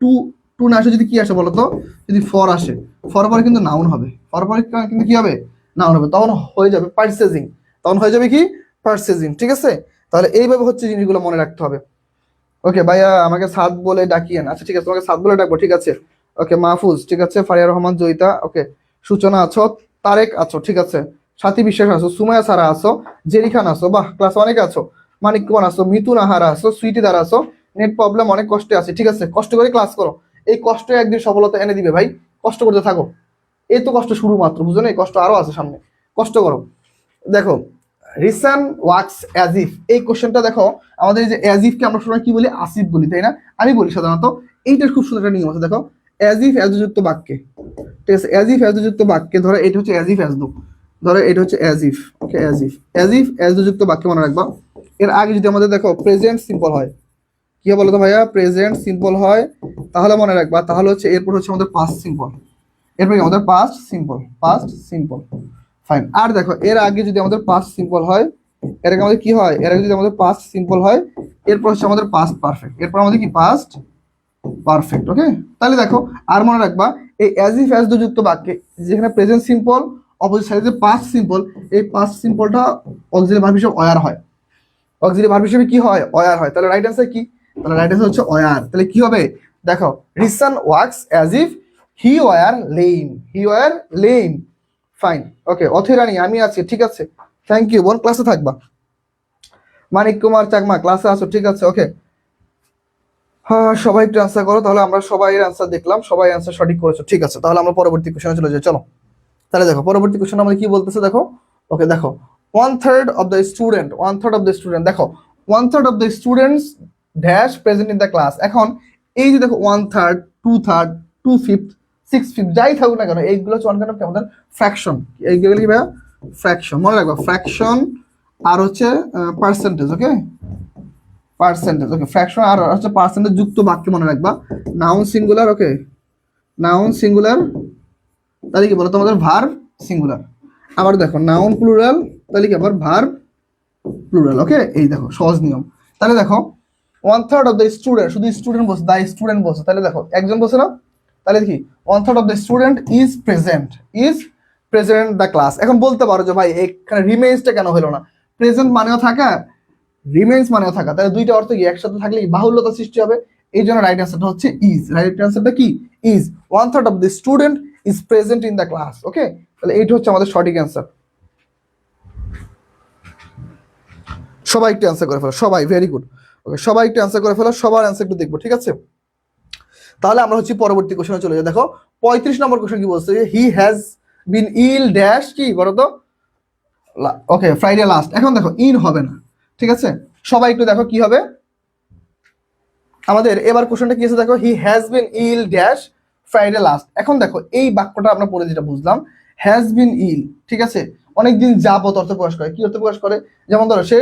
টু টু না আসে, যদি কি আসে বলতো, যদি ফর আসে, ফর পরে কিন্তু নাউন হবে, ফর পরে কিন্তু কি হবে, নাউন হবে, তখন হয়ে যাবে পারচেজিং, তখন হয়ে যাবে কি পারচেজিং, ঠিক আছে। তাহলে এইভাবে হচ্ছে জিনিসগুলো মনে রাখতে হবে। ওকে ভাইয়া আমাকে সাদ বলে ডাকিয়েন, আচ্ছা ঠিক আছে, তোমাকে সাদ বলে ডাকবো, ঠিক আছে। ওকে মাহফুজ, ঠিক আছে, ফারিয়া রহমান জয়িতা, ওকে, সূচনা আছো, তারেক আছো, ঠিক আছে, সাথী বিশ্বাস আছো, সুমায়া সারা আছো, জেরি খান আছো, বাহ ক্লাস অনেক আছো, মানিক কুমার আছো, মিতুন আহারা আছো, সুইটি দ্বারা আছো, নেট প্রবলেম অনেক কষ্টে আছে, ঠিক আছে, কষ্ট করে ক্লাস করো, এই কষ্ট একদিন সফলতা এনে দিবে ভাই, কষ্ট করতে থাকো, এই তো কষ্ট শুরু মাত্র, বুঝো না, এই কষ্ট আরো আছে সামনে, কষ্ট করো। দেখো রিসান ওয়ার্কস অ্যাজ ইফ, এই কোশ্চেনটা দেখো, আমাদের এই যে অ্যাজ ইফকে আমরা সবাই কি বলি, আসিফ বলি, তাই না, আমি বলি সাধারণত, এইটার খুব সুন্দর একটা নিয়ম আছে দেখো, অ্যাজ ইফ অ্যাজ যুক্ত বাক্যে, ঠিক আছে, অ্যাজ ইফ অ্যাজ যুক্ত বাক্যে, ধরো এটা হচ্ছে অ্যাজ ইফ অ্যাজ দো, ধরো এটা হচ্ছে as if, okay as if as যুক্ত বাক্যে মনে রাখবা, এর আগে যদি আমাদের দেখো প্রেজেন্ট সিম্পল হয়, কি হয় বলো তো ভাইয়া, প্রেজেন্ট সিম্পল হয়, তাহলে মনে রাখবা, তাহলে হচ্ছে এরপর হচ্ছে আমাদের পাস্ট সিম্পল, এরপর আমাদের পাস্ট সিম্পল, ফাইন। আর দেখো এর আগে যদি আমাদের পাস্ট সিম্পল হয়, এর আগে আমাদের কি হয়, এর আগে যদি আমাদের পাস্ট সিম্পল হয়, এরপর হচ্ছে আমাদের পাস্ট পারফেক্ট, এরপর আমাদের কি পাস্ট পারফেক্ট, ওকে। তাহলে দেখো আর মনে রাখবা, এই অ্যাজ ইফ অ্যাজ যুক্ত বাক্যে যেখানে প্রেজেন্ট সিম্পল অপোজিট সাইডে পাস্ট সিম্পল, এই পাস্ট সিম্পলটা অক্সিলারি ভার্ব হিসেবে অয়ার হয়, অক্সিলারি ভার্ব হিসেবে কি হয়, অয়ার হয়। তাহলে রাইট অ্যান্সার কি, তাহলে রাইট অ্যান্সার হচ্ছে অয়ার। তাহলে কি হবে দেখো, reason works as if he were lame, fine, okay. অথেরানি আমি আছি, ঠিক আছে, থ্যাংক ইউ বোন, ক্লাসে থাকবা। মানিক কুমার চাকমা ক্লাসে আসো, ঠিক আছে, ওকে। হ্যাঁ সবাই একটু অ্যান্সার করো, তাহলে আমরা সবাই অ্যান্সার দেখলাম, সবাই অ্যান্সার সঠিক করেছো, ঠিক আছে। তাহলে আমরা পরবর্তী কোশ্চেনে চলে যাই, চলো। তাহলে দেখো পরবর্তী কোশ্চেন আমাদের কি বলতেছে দেখো, ওকে দেখো, 1/3 of the student, 1/3 of the student, দেখো 1/3 of the students dash present in the class. এখন এই যে দেখো 1/3, 2/3, 2/5, 6/5 যাই থাকুক না কেন, এইগুলো হচ্ছে ওয়ান কাইন্ড অফ আমাদের ফ্র্যাকশন, এইগুলো কি ভাইয়া ফ্র্যাকশন, মনে রাখবা ফ্র্যাকশন আর হচ্ছে পার্সেন্টেজ, ওকে পার্সেন্টেজ, ওকে ফ্র্যাকশন আর হচ্ছে পার্সেন্টেজ যুক্ত বাক্য মনে রাখবা, নাউন সিঙ্গুলার, ওকে নাউন সিঙ্গুলার, তাহলে কি বলো তোমাদের ভার্ব সিঙ্গুলার। আবার দেখো নাউন প্লুরাল, তাহলে কি আবার ভার্ব প্লুরাল, ওকে। এই দেখো সহজ নিয়ম। তাহলে দেখো 1/3 অফ দ্য স্টুডেন্ট, শুধু স্টুডেন্ট বসে, দ্য স্টুডেন্ট বসে, তাহলে দেখো একজন বসে না, তাহলে কি 1/3 of the student is present the class. এখন বলতে পারো যে ভাই এখানে রিমেইন্সটা কেন হলো না, প্রেজেন্ট মানেও থাকা, রিমেইন্স মানেও থাকা, তাহলে দুইটা অর্থ কি একসাথে থাকলে বাহুল্যতা সৃষ্টি হবে, এই জন্য রাইট অ্যান্সারটা হচ্ছে ইজ, রাইট অ্যান্সারটা কি is, 1/3 of the student is present in the class, okay. তাহলে এইটা হচ্ছে আমাদের সঠিক অ্যান্সার। সবাই একটু অ্যান্সার করে ফেলো, সবাই ভেরি গুড, ওকে সবাই একটু অ্যান্সার করে ফেলো, সবার অ্যান্সার একটু দেখবো, ঠিক আছে। তাহলে আমরা হচ্ছে পরবর্তী কোশ্চেনে চলে যাই। দেখো 35 নম্বর কোশ্চেন কি বলছে, হি হ্যাজ বিন ইল ড্যাশ, কি বলো তো, ওকে ফ্রাইডে লাস্ট। এখন দেখো ইন হবে না, ঠিক আছে, সবাই একটু দেখো কি হবে আমাদের এবার কোশ্চেনটা কি আছে দেখো, he has been ill dash Friday last. এখন দেখো এই বাক্যটা আমরা পড়ে যেটা বুঝলাম, হ্যাজ বিন ইল, ঠিক আছে, অনেকদিন যাবত অর্থ প্রকাশ করে, কি অর্থ প্রকাশ করে, যেমন ধরো সে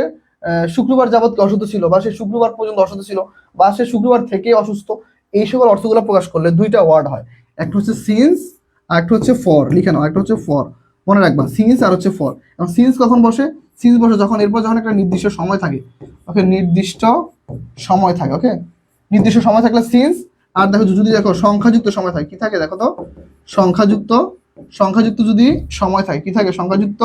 শুক্রবার যাবত অসুস্থ ছিল, বা সে শুক্রবার পর্যন্ত অসুস্থ ছিল, বা সে শুক্রবার থেকে অসুস্থ, এই সকল অর্থগুলো প্রকাশ করলে দুইটা ওয়ার্ড হয়, একটা হচ্ছে সিন্স আর একটা হচ্ছে ফর, লিখে নাও, একটা হচ্ছে ফর, মনে রাখবা সিন্স আর হচ্ছে ফর। এবং সিন্স কখন বসে, সিন্স বসে যখন এরপর যখন একটা নির্দিষ্ট সময় থাকে, ওকে নির্দিষ্ট সময় থাকে, ওকে নির্দিষ্ট সময় থাকলে সিন্স, আর দেখো যদি দেখো সংখ্যাযুক্ত সময় থাকে কি থাকে দেখো তো, সংখ্যাযুক্ত সংখ্যাযুক্ত যদি সময় থাকে কি থাকে, সংখ্যাযুক্ত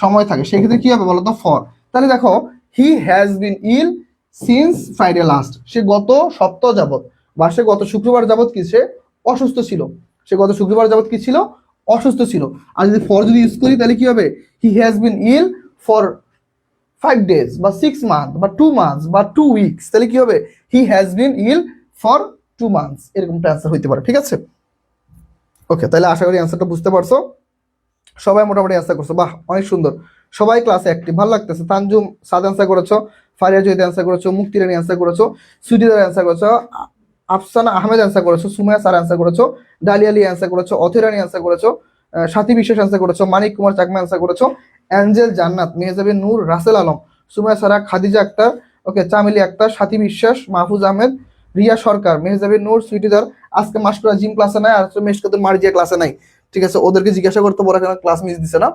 সময় থাকে, সেক্ষেত্রে কি হবে বলো তো, ফর। তাহলে দেখো he has been ill since Friday last, সে গত সপ্তাহ যাবত বা সে গত শুক্রবার যাবত কি সে অসুস্থ ছিল, সে গত শুক্রবার যাবত কি ছিল, অসুস্থ ছিল। আর যদি ফর যদি ইউজ করি তাহলে কি হবে, he has been ill for 5 days বা 6 months বা 2 months বা 2 weeks, তাহলে কি হবে, he has been ill for 2 months, এরকমটা অ্যান্সার হইতে পারে। ঠিক আছে, ওকে, তাহলে আশা করি অ্যান্সারটা বুঝতে পারছো, সবাই মোটামুটি অ্যান্সার করছো, বাহ অনেক সুন্দর, সবাই ক্লাসে অ্যাক্টিভ, ভালো লাগতেছে। তানজুম সাদ অ্যান্সার করেছো, ফারিয়া জয়ীদ অ্যান্সার করেছো, মুক্তি রানী অ্যান্সার করেছো, সুইটিদার অ্যান্সার করেছো, আফসানা আহমেদ অ্যান্সার করেছো, সুমাইয়া স্যার অ্যান্সার করেছো, ডালিয়া আলী অ্যান্সার করেছো, অথিরানী অ্যান্সার করেছো, সাথী বিশ্বাস অ্যান্সার করেছো, মানিক কুমার চাকমা অ্যান্সার করেছো, অ্যাঞ্জেল জান্নাত, মেহজাবিন নূর, রাসেল আলম, সুমাইয়া সারা, খাদিজা আক্তার, ওকে, চামেলি আক্তার, সাথী বিশ্বাস, মাহফুজ আহমেদ, রিয়া সরকার, মেহজাবিন নূর, সুইটিদার। আজকে মাস্টার জিম ক্লাসে নাই, আর মেশকাতুল মার্জিয়া ক্লাসে নাই। ঠিক আছে, ওদেরকে জিজ্ঞাসা করতে বড় কেন ক্লাস মিস দিছে না।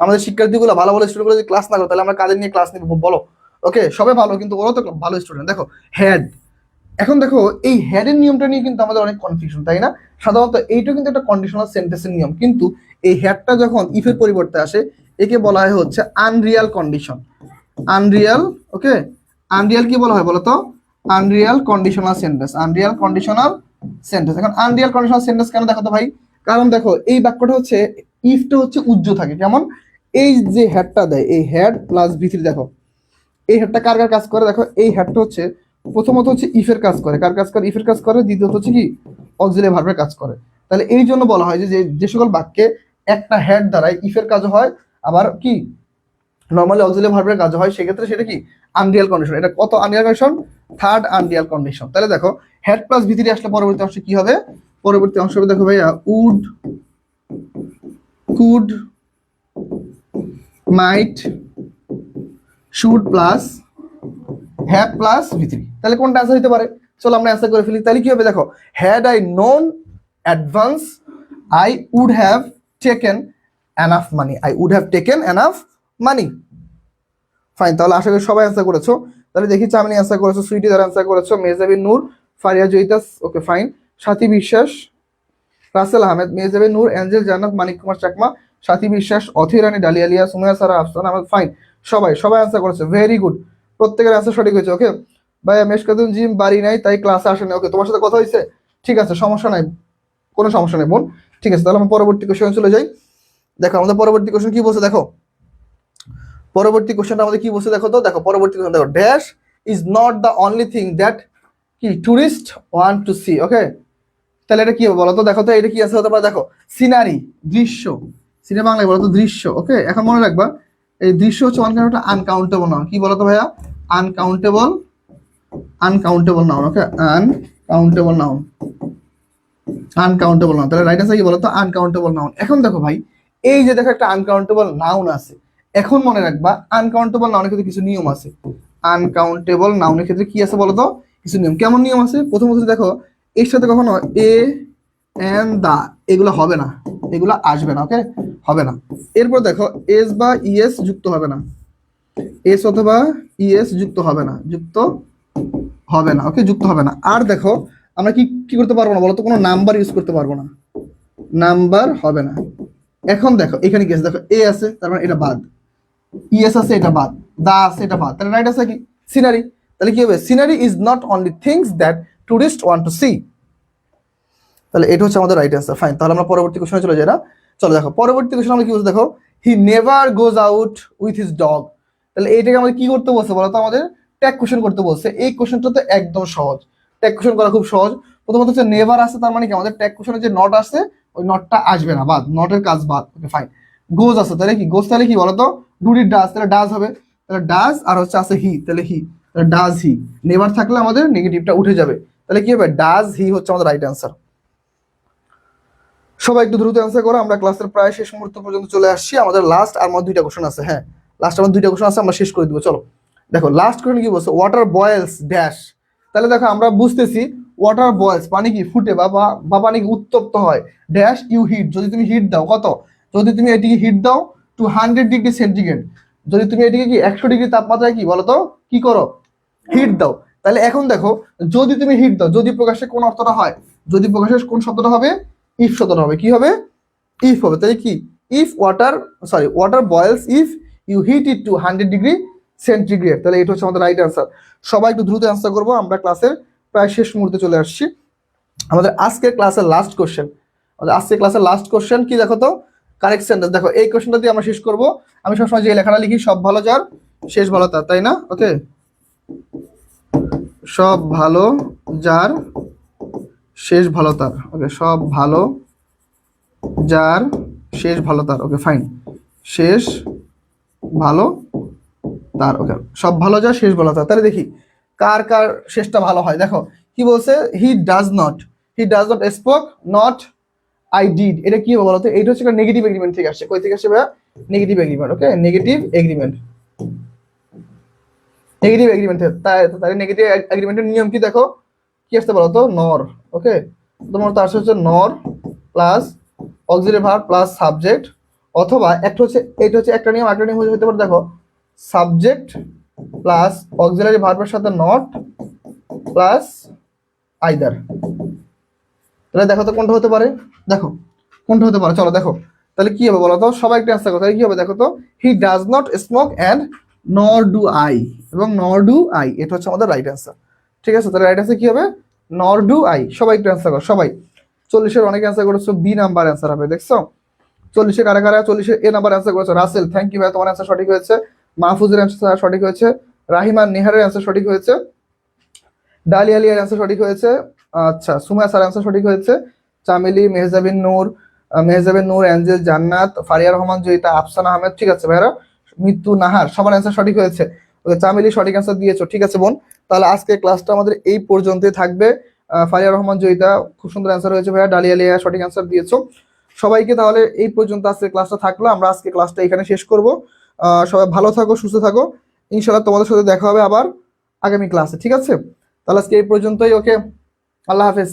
আমাদের শিক্ষার্থীগুলো ভালো ভালো স্টুডেন্টগুলো যদি ক্লাস না করে তাহলে আমরা কাদের নিয়ে ক্লাস নিব বলো। ওকে, সবাই ভালো, কিন্তু ওরাও তো ভালো স্টুডেন্ট। দেখো হ্যাড, এখন দেখো এই হ্যাডের নিয়মটা নিয়ে কিন্তু আমাদের অনেক কনফিউশন, তাই না? সাধারণত এইটা কিন্তু একটা কন্ডিশনাল সেন্টেন্সের নিয়ম, কিন্তু এই হ্যাডটা যখন ইফের পরিবর্তে আসে একে বলা হয় হচ্ছে আনরিয়াল কন্ডিশন। আনরিয়াল, ওকে, আনরিয়াল কি বলা হয় বলো তো, unreal conditional sentence, unreal conditional sentence. এখন আনরিয়াল কন্ডিশনাল সেন্টেন্স কেন দেখো তো ভাই, কারণ দেখো এই বাক্যটা হচ্ছে ইফটা হচ্ছে উজ্জ্ব থাকে, যেমন এই যে হ্যাডটা দেয়, এই হ্যাড প্লাস ভি3, দেখো এই হেডটা কার কার কাজ করে, দেখো এই হেডটা হচ্ছে প্রথমত হচ্ছে ইফের কাজ করে, কার কাজ করে, ইফের কাজ করে, দ্বিতীয়ত হচ্ছে কি অক্সিলারি ভার্বের কাজ করে। তাহলে এই জন্য বলা হয় যে যে সকল বাক্যে একটা হেড দ্বারাই ইফের কাজ হয়, আবার কি নর্মালি অক্সিলারি ভার্বের কাজ হয়, সেক্ষেত্রে সেটা কি আনরিয়াল কন্ডিশন। এটা কত unreal condition, third unreal condition. তাহলে দেখো হেড প্লাস ভি3 আসলে পরবর্তী অংশে কি হবে, পরবর্তী অংশ হবে দেখো ভাইয়া would, could, might, should plus have plus ভি3। তাহলে কোনটা অ্যান্সার হতে পারে, চলো আমরা অ্যান্সার করে ফেলি। তাহলে কি হবে দেখো, had I known advance I would have taken enough money, I would have taken enough money. Fine, তাহলে আশা করি সবাই অ্যান্সার করেছো। তাহলে দেখি চামিনী অ্যান্সার করেছো, সুইটি দ্বারা অ্যান্সার করেছো, মেহজাবিন নূর, ফারিয়া জয়িতাস, ওকে ফাইন, সাথী বিশ্বাস, রাসেল আহমেদ, মেহজাবিন নূর, এঞ্জেল জান্নাত, মানিক কুমার চাকমা, সাথী বিশ্বাস, অথিরানী, ডালিয়া লিয়া, সুমাইয়া সারা, আফসান আহমেদ। ফাইন, সবাই অ্যান্সার করেছে, ভেরি গুড, প্রত্যেকের অ্যান্সার সঠিক হয়েছে। ওকে ভাইয়া, মেশকাতুল জিম বাড়ি নাই তাই ক্লাসে আসে না, ওকে তোমার সাথে কথা হয়েছে, ঠিক আছে, সমস্যা নাই, কোনো সমস্যা নেই বোন। ঠিক আছে, তাহলে আমরা পরবর্তী কোশ্চেনে চলে যাই। দেখো আমাদের পরবর্তী কোশ্চেন কি বলছে, দেখো পরবর্তী কোশ্চেনটা আমাদের কি বলছে দেখো তো, দেখো পরবর্তী কোশ্চেন দেখো, dash is not the only thing that কি টুরিস্ট ওয়ান্ট টু সি। ওকে, তাহলে এটা কি হবে বলো তো, দেখো তো এটা কি আছে হতে পারে, দেখো সিনারি, দৃশ্য, সিনেমা বাংলায় বলো তো দৃশ্য। ওকে, এখন মনে রাখবা এই দৃশ্য হচ্ছে অনেক একটা আনকাউন্টেবল নাউন, কি বলো তো ভাইয়া, আনকাউন্টেবল, আনকাউন্টেবল নাউন। ওকে, আনকাউন্টেবল নাউন, আনকাউন্টেবল নাউন। তাহলে রাইট আনসার কি বলো তো, আনকাউন্টেবল নাউন। এখন দেখো ভাই, এই যে দেখো একটা আনকাউন্টেবল নাউন আছে, এখন মনে রাখবা আনকাউন্টেবল নাউনের ক্ষেত্রে কিছু নিয়ম আছে। আনকাউন্টেবল নাউনের ক্ষেত্রে কি আছে বলো তো, কিছু নিয়ম। কেমন নিয়ম আছে, প্রথমত দেখো এর সাথে কখনো এ এন দা এগুলো হবে না, এগুলো আসবে না। ওকে, হবে না। এরপর দেখো এস বা ইএস যুক্ত হবে না, এস অথবা ইএস যুক্ত হবে না, যুক্ত হবে না। ওকে, যুক্ত হবে না। আর দেখো আমরা কি কি করতে পারবো না বলতো, কোনো নাম্বার ইউজ করতে পারবো না, নাম্বার হবে না। এখন দেখো এখানে কি আছে, দেখো এ আছে তার মানে এটা বাদ, ইএস আছে এটা বাদ, দা আছে এটা বাদ, তাহলে রাইট আছে কি সিনারি। তাহলে কি হবে, scenery is not only things that tourist want to see. তাহলে এটা হচ্ছে আমাদের রাইট অ্যান্সার। ফাইন, তাহলে আমরা পরবর্তী কোশ্চেনে চলে যাই না। চলো দেখো পরবর্তী কোশ্চেন আমরা কি বলছি, দেখো he never goes out with his dog. তাহলে এইটাকে আমাদের কি করতে বলছে বলতো, আমাদের ট্যাগ কোশ্চেন করতে বলছে। এই কোশ্চেনটা তো একদম সহজ, ট্যাগ কোশ্চেন করা খুব সহজ। প্রথমত হচ্ছে নেভার আছে, তার মানে কি আমাদের ট্যাগ কোশ্চেনে যে নট আছে ওই নটটা আসবে না, বাদ, নটের কাজ বাদ। ওকে ফাইন, গোজ আছে, তাহলে কি গোজ, তাহলে কি বলতো ডুডি ডাজ, তাহলে ডাজ হবে, তাহলে ডাজ, আর হচ্ছে আছে হি, তাহলে হি, তাহলে ডাজ হি। নেভার থাকলে আমাদের নেগেটিভটা উঠে যাবে, তাহলে কি হবে ডাজ হি হচ্ছে আমাদের রাইট অ্যান্সার। সবাই একটু দ্রুত অ্যান্সার করো, আমরা ক্লাসের প্রায় শেষ মুহূর্ত পর্যন্ত চলে আসছি। আমাদের লাস্ট আর আমার দুইটা কোশ্চেন আছে, হ্যাঁ লাস্ট আমার দুইটা কোশ্চেন আছে, আমরা শেষ করে দিব। চলো দেখো লাস্ট কোশ্চেন কি বলছে, ওয়াটার বয়েলস ড্যাশ। তাহলে দেখো আমরা বুঝতেছি ওয়াটার বয়েলস পানি কি ফুটে বা বা পানি কি উত্তপ্ত হয়, ড্যাশ ইউ হিট, যদি তুমি হিট দাও কত, যদি তুমি এটিকে হিট দাও টু 100 ডিগ্রি সেন্টিগ্রেড, যদি তুমি এটিকে কি 100 ডিগ্রি তাপমাত্রায় কি বলো তো কি করো, হিট দাও, তাহলে এখন দেখো, যদি তুমি হিট দাও, যদি প্রকাশে কোন অর্থটা হয়, যদি প্রকাশে কোন শব্দটা হবে, ইফ শব্দটা হবে, কি হবে, ইফ হবে। তাহলে কি, if water, sorry water boils if you heat it to 100 degree centigrade. তাহলে এটা হচ্ছে আমাদের রাইট অ্যান্সার। সবাই একটু দ্রুত অ্যান্সার করবো, আমরা ক্লাসের প্রায় শেষ মুহূর্তে চলে আসছি। আমাদের আজকের ক্লাসের লাস্ট কোশ্চেন, আমাদের আজকের ক্লাসের লাস্ট কোশ্চেন কি দেখো তো, কারেক্ট সেন্টেন্স। দেখো এই কোশ্চেনটা দিয়ে আমরা শেষ করব। আমি সবসময় যে লেখাটা লিখি, সব ভালো যার শেষ ভালো তার, তাই না? ওকে, সব ভালো যার শেষ ভালো তার। ওকে, সব ভালো যার শেষ ভালো তার। ওকে ফাইন, শেষ ভালো তার। ওকে, সব ভালো যার শেষ ভালো তার। তাহলে দেখি কার কার শেষটা ভালো হয়। দেখো কি বলছে, he does not spoke, not I did. এটা কি হবে বলতো, এটা হচ্ছে নেগেটিভ এগ্রিমেন্ট থেকে আসছে। কই থেকে আসছে ভাইয়া? Negative agreement. Okay, negative agreement, negative agreement. তাই নেগেটিভ এগ্রিমেন্টের নিয়ম কি দেখো, কি আসতে বলো তো, নর। ওকে, তোমার তো আসছে হচ্ছে নর plus auxiliary verb plus subject, অথবা একটা হচ্ছে, এটা হচ্ছে একটা নিয়ম, একটা নিয়ম হতে পারে দেখো সাবজেক্ট প্লাস অক্সিলারি ভার্বের সাথে নট প্লাস আইদার। তাহলে দেখো তো কোনটা হতে পারে, দেখো কোনটা হতে পারে, চলো দেখো। তাহলে কি হবে বলো তো, সবাই একটা অ্যান্সার করো। তাহলে কি হবে দেখো তো, he does not smoke and নর ডু আই, এবং নর ডু আই, এটা হচ্ছে আমাদের রাইট অ্যান্সার। ঠিক আছে, তাহলে রাইট অ্যান্সার কি হবে, নর ডু আই। সবাই একটু অ্যান্সার করো, সবাই। 40-এর অনেক অ্যান্সার করেছো, বি নাম্বার অ্যান্সার হবে, দেখছো? 40-এ কারা কারা 40-এর এ নাম্বার অ্যান্সার করেছো? রাসেল, থ্যাংক ইউ ভাই, তোমার অ্যান্সার সঠিক হয়েছে। মাহফুজের অ্যান্সার সঠিক হয়েছে। রাহিমান নেহারের অ্যান্সার সঠিক হয়েছে। ডালি আলিয়ার অ্যান্সার সঠিক হয়েছে। আচ্ছা, সুমায়া স্যার অ্যান্সার সঠিক হয়েছে। চামেলি, মেহজাবিন নূর, অ্যাঞ্জেল, জান্নাত, ফারিয়া রহমান, জয়িতা, আফসানা আহমেদ, ঠিক আছে ভাইরা, মৃত্যু, নাহার, সবার অ্যান্সার সঠিক হয়েছে। ওকে, চামেলি সঠিক অ্যান্সার দিয়েছো, ঠিক আছে বোন। তাহলে আজকে ক্লাসটা আমাদের এই পর্যন্তই থাকবে। ফারিয়া রহমান, জয়িতা খুব সুন্দর অ্যান্সার হয়েছে ভাইয়া। ডালি আলিয়া সঠিক অ্যান্সার দিয়েছো। সবাইকে তাহলে এই পর্যন্ত আজকে ক্লাসটা থাকলো, আমরা আজকে ক্লাসটা এখানে শেষ করব। সবাই ভালো থাকো, সুস্থ থাকো, ইনশাআল্লাহ তোমাদের সাথে দেখা হবে আবার আগামী ক্লাসে, ঠিক আছে? তাহলে আজকে এই পর্যন্তই। ওকে, আল্লাহ হাফেজ।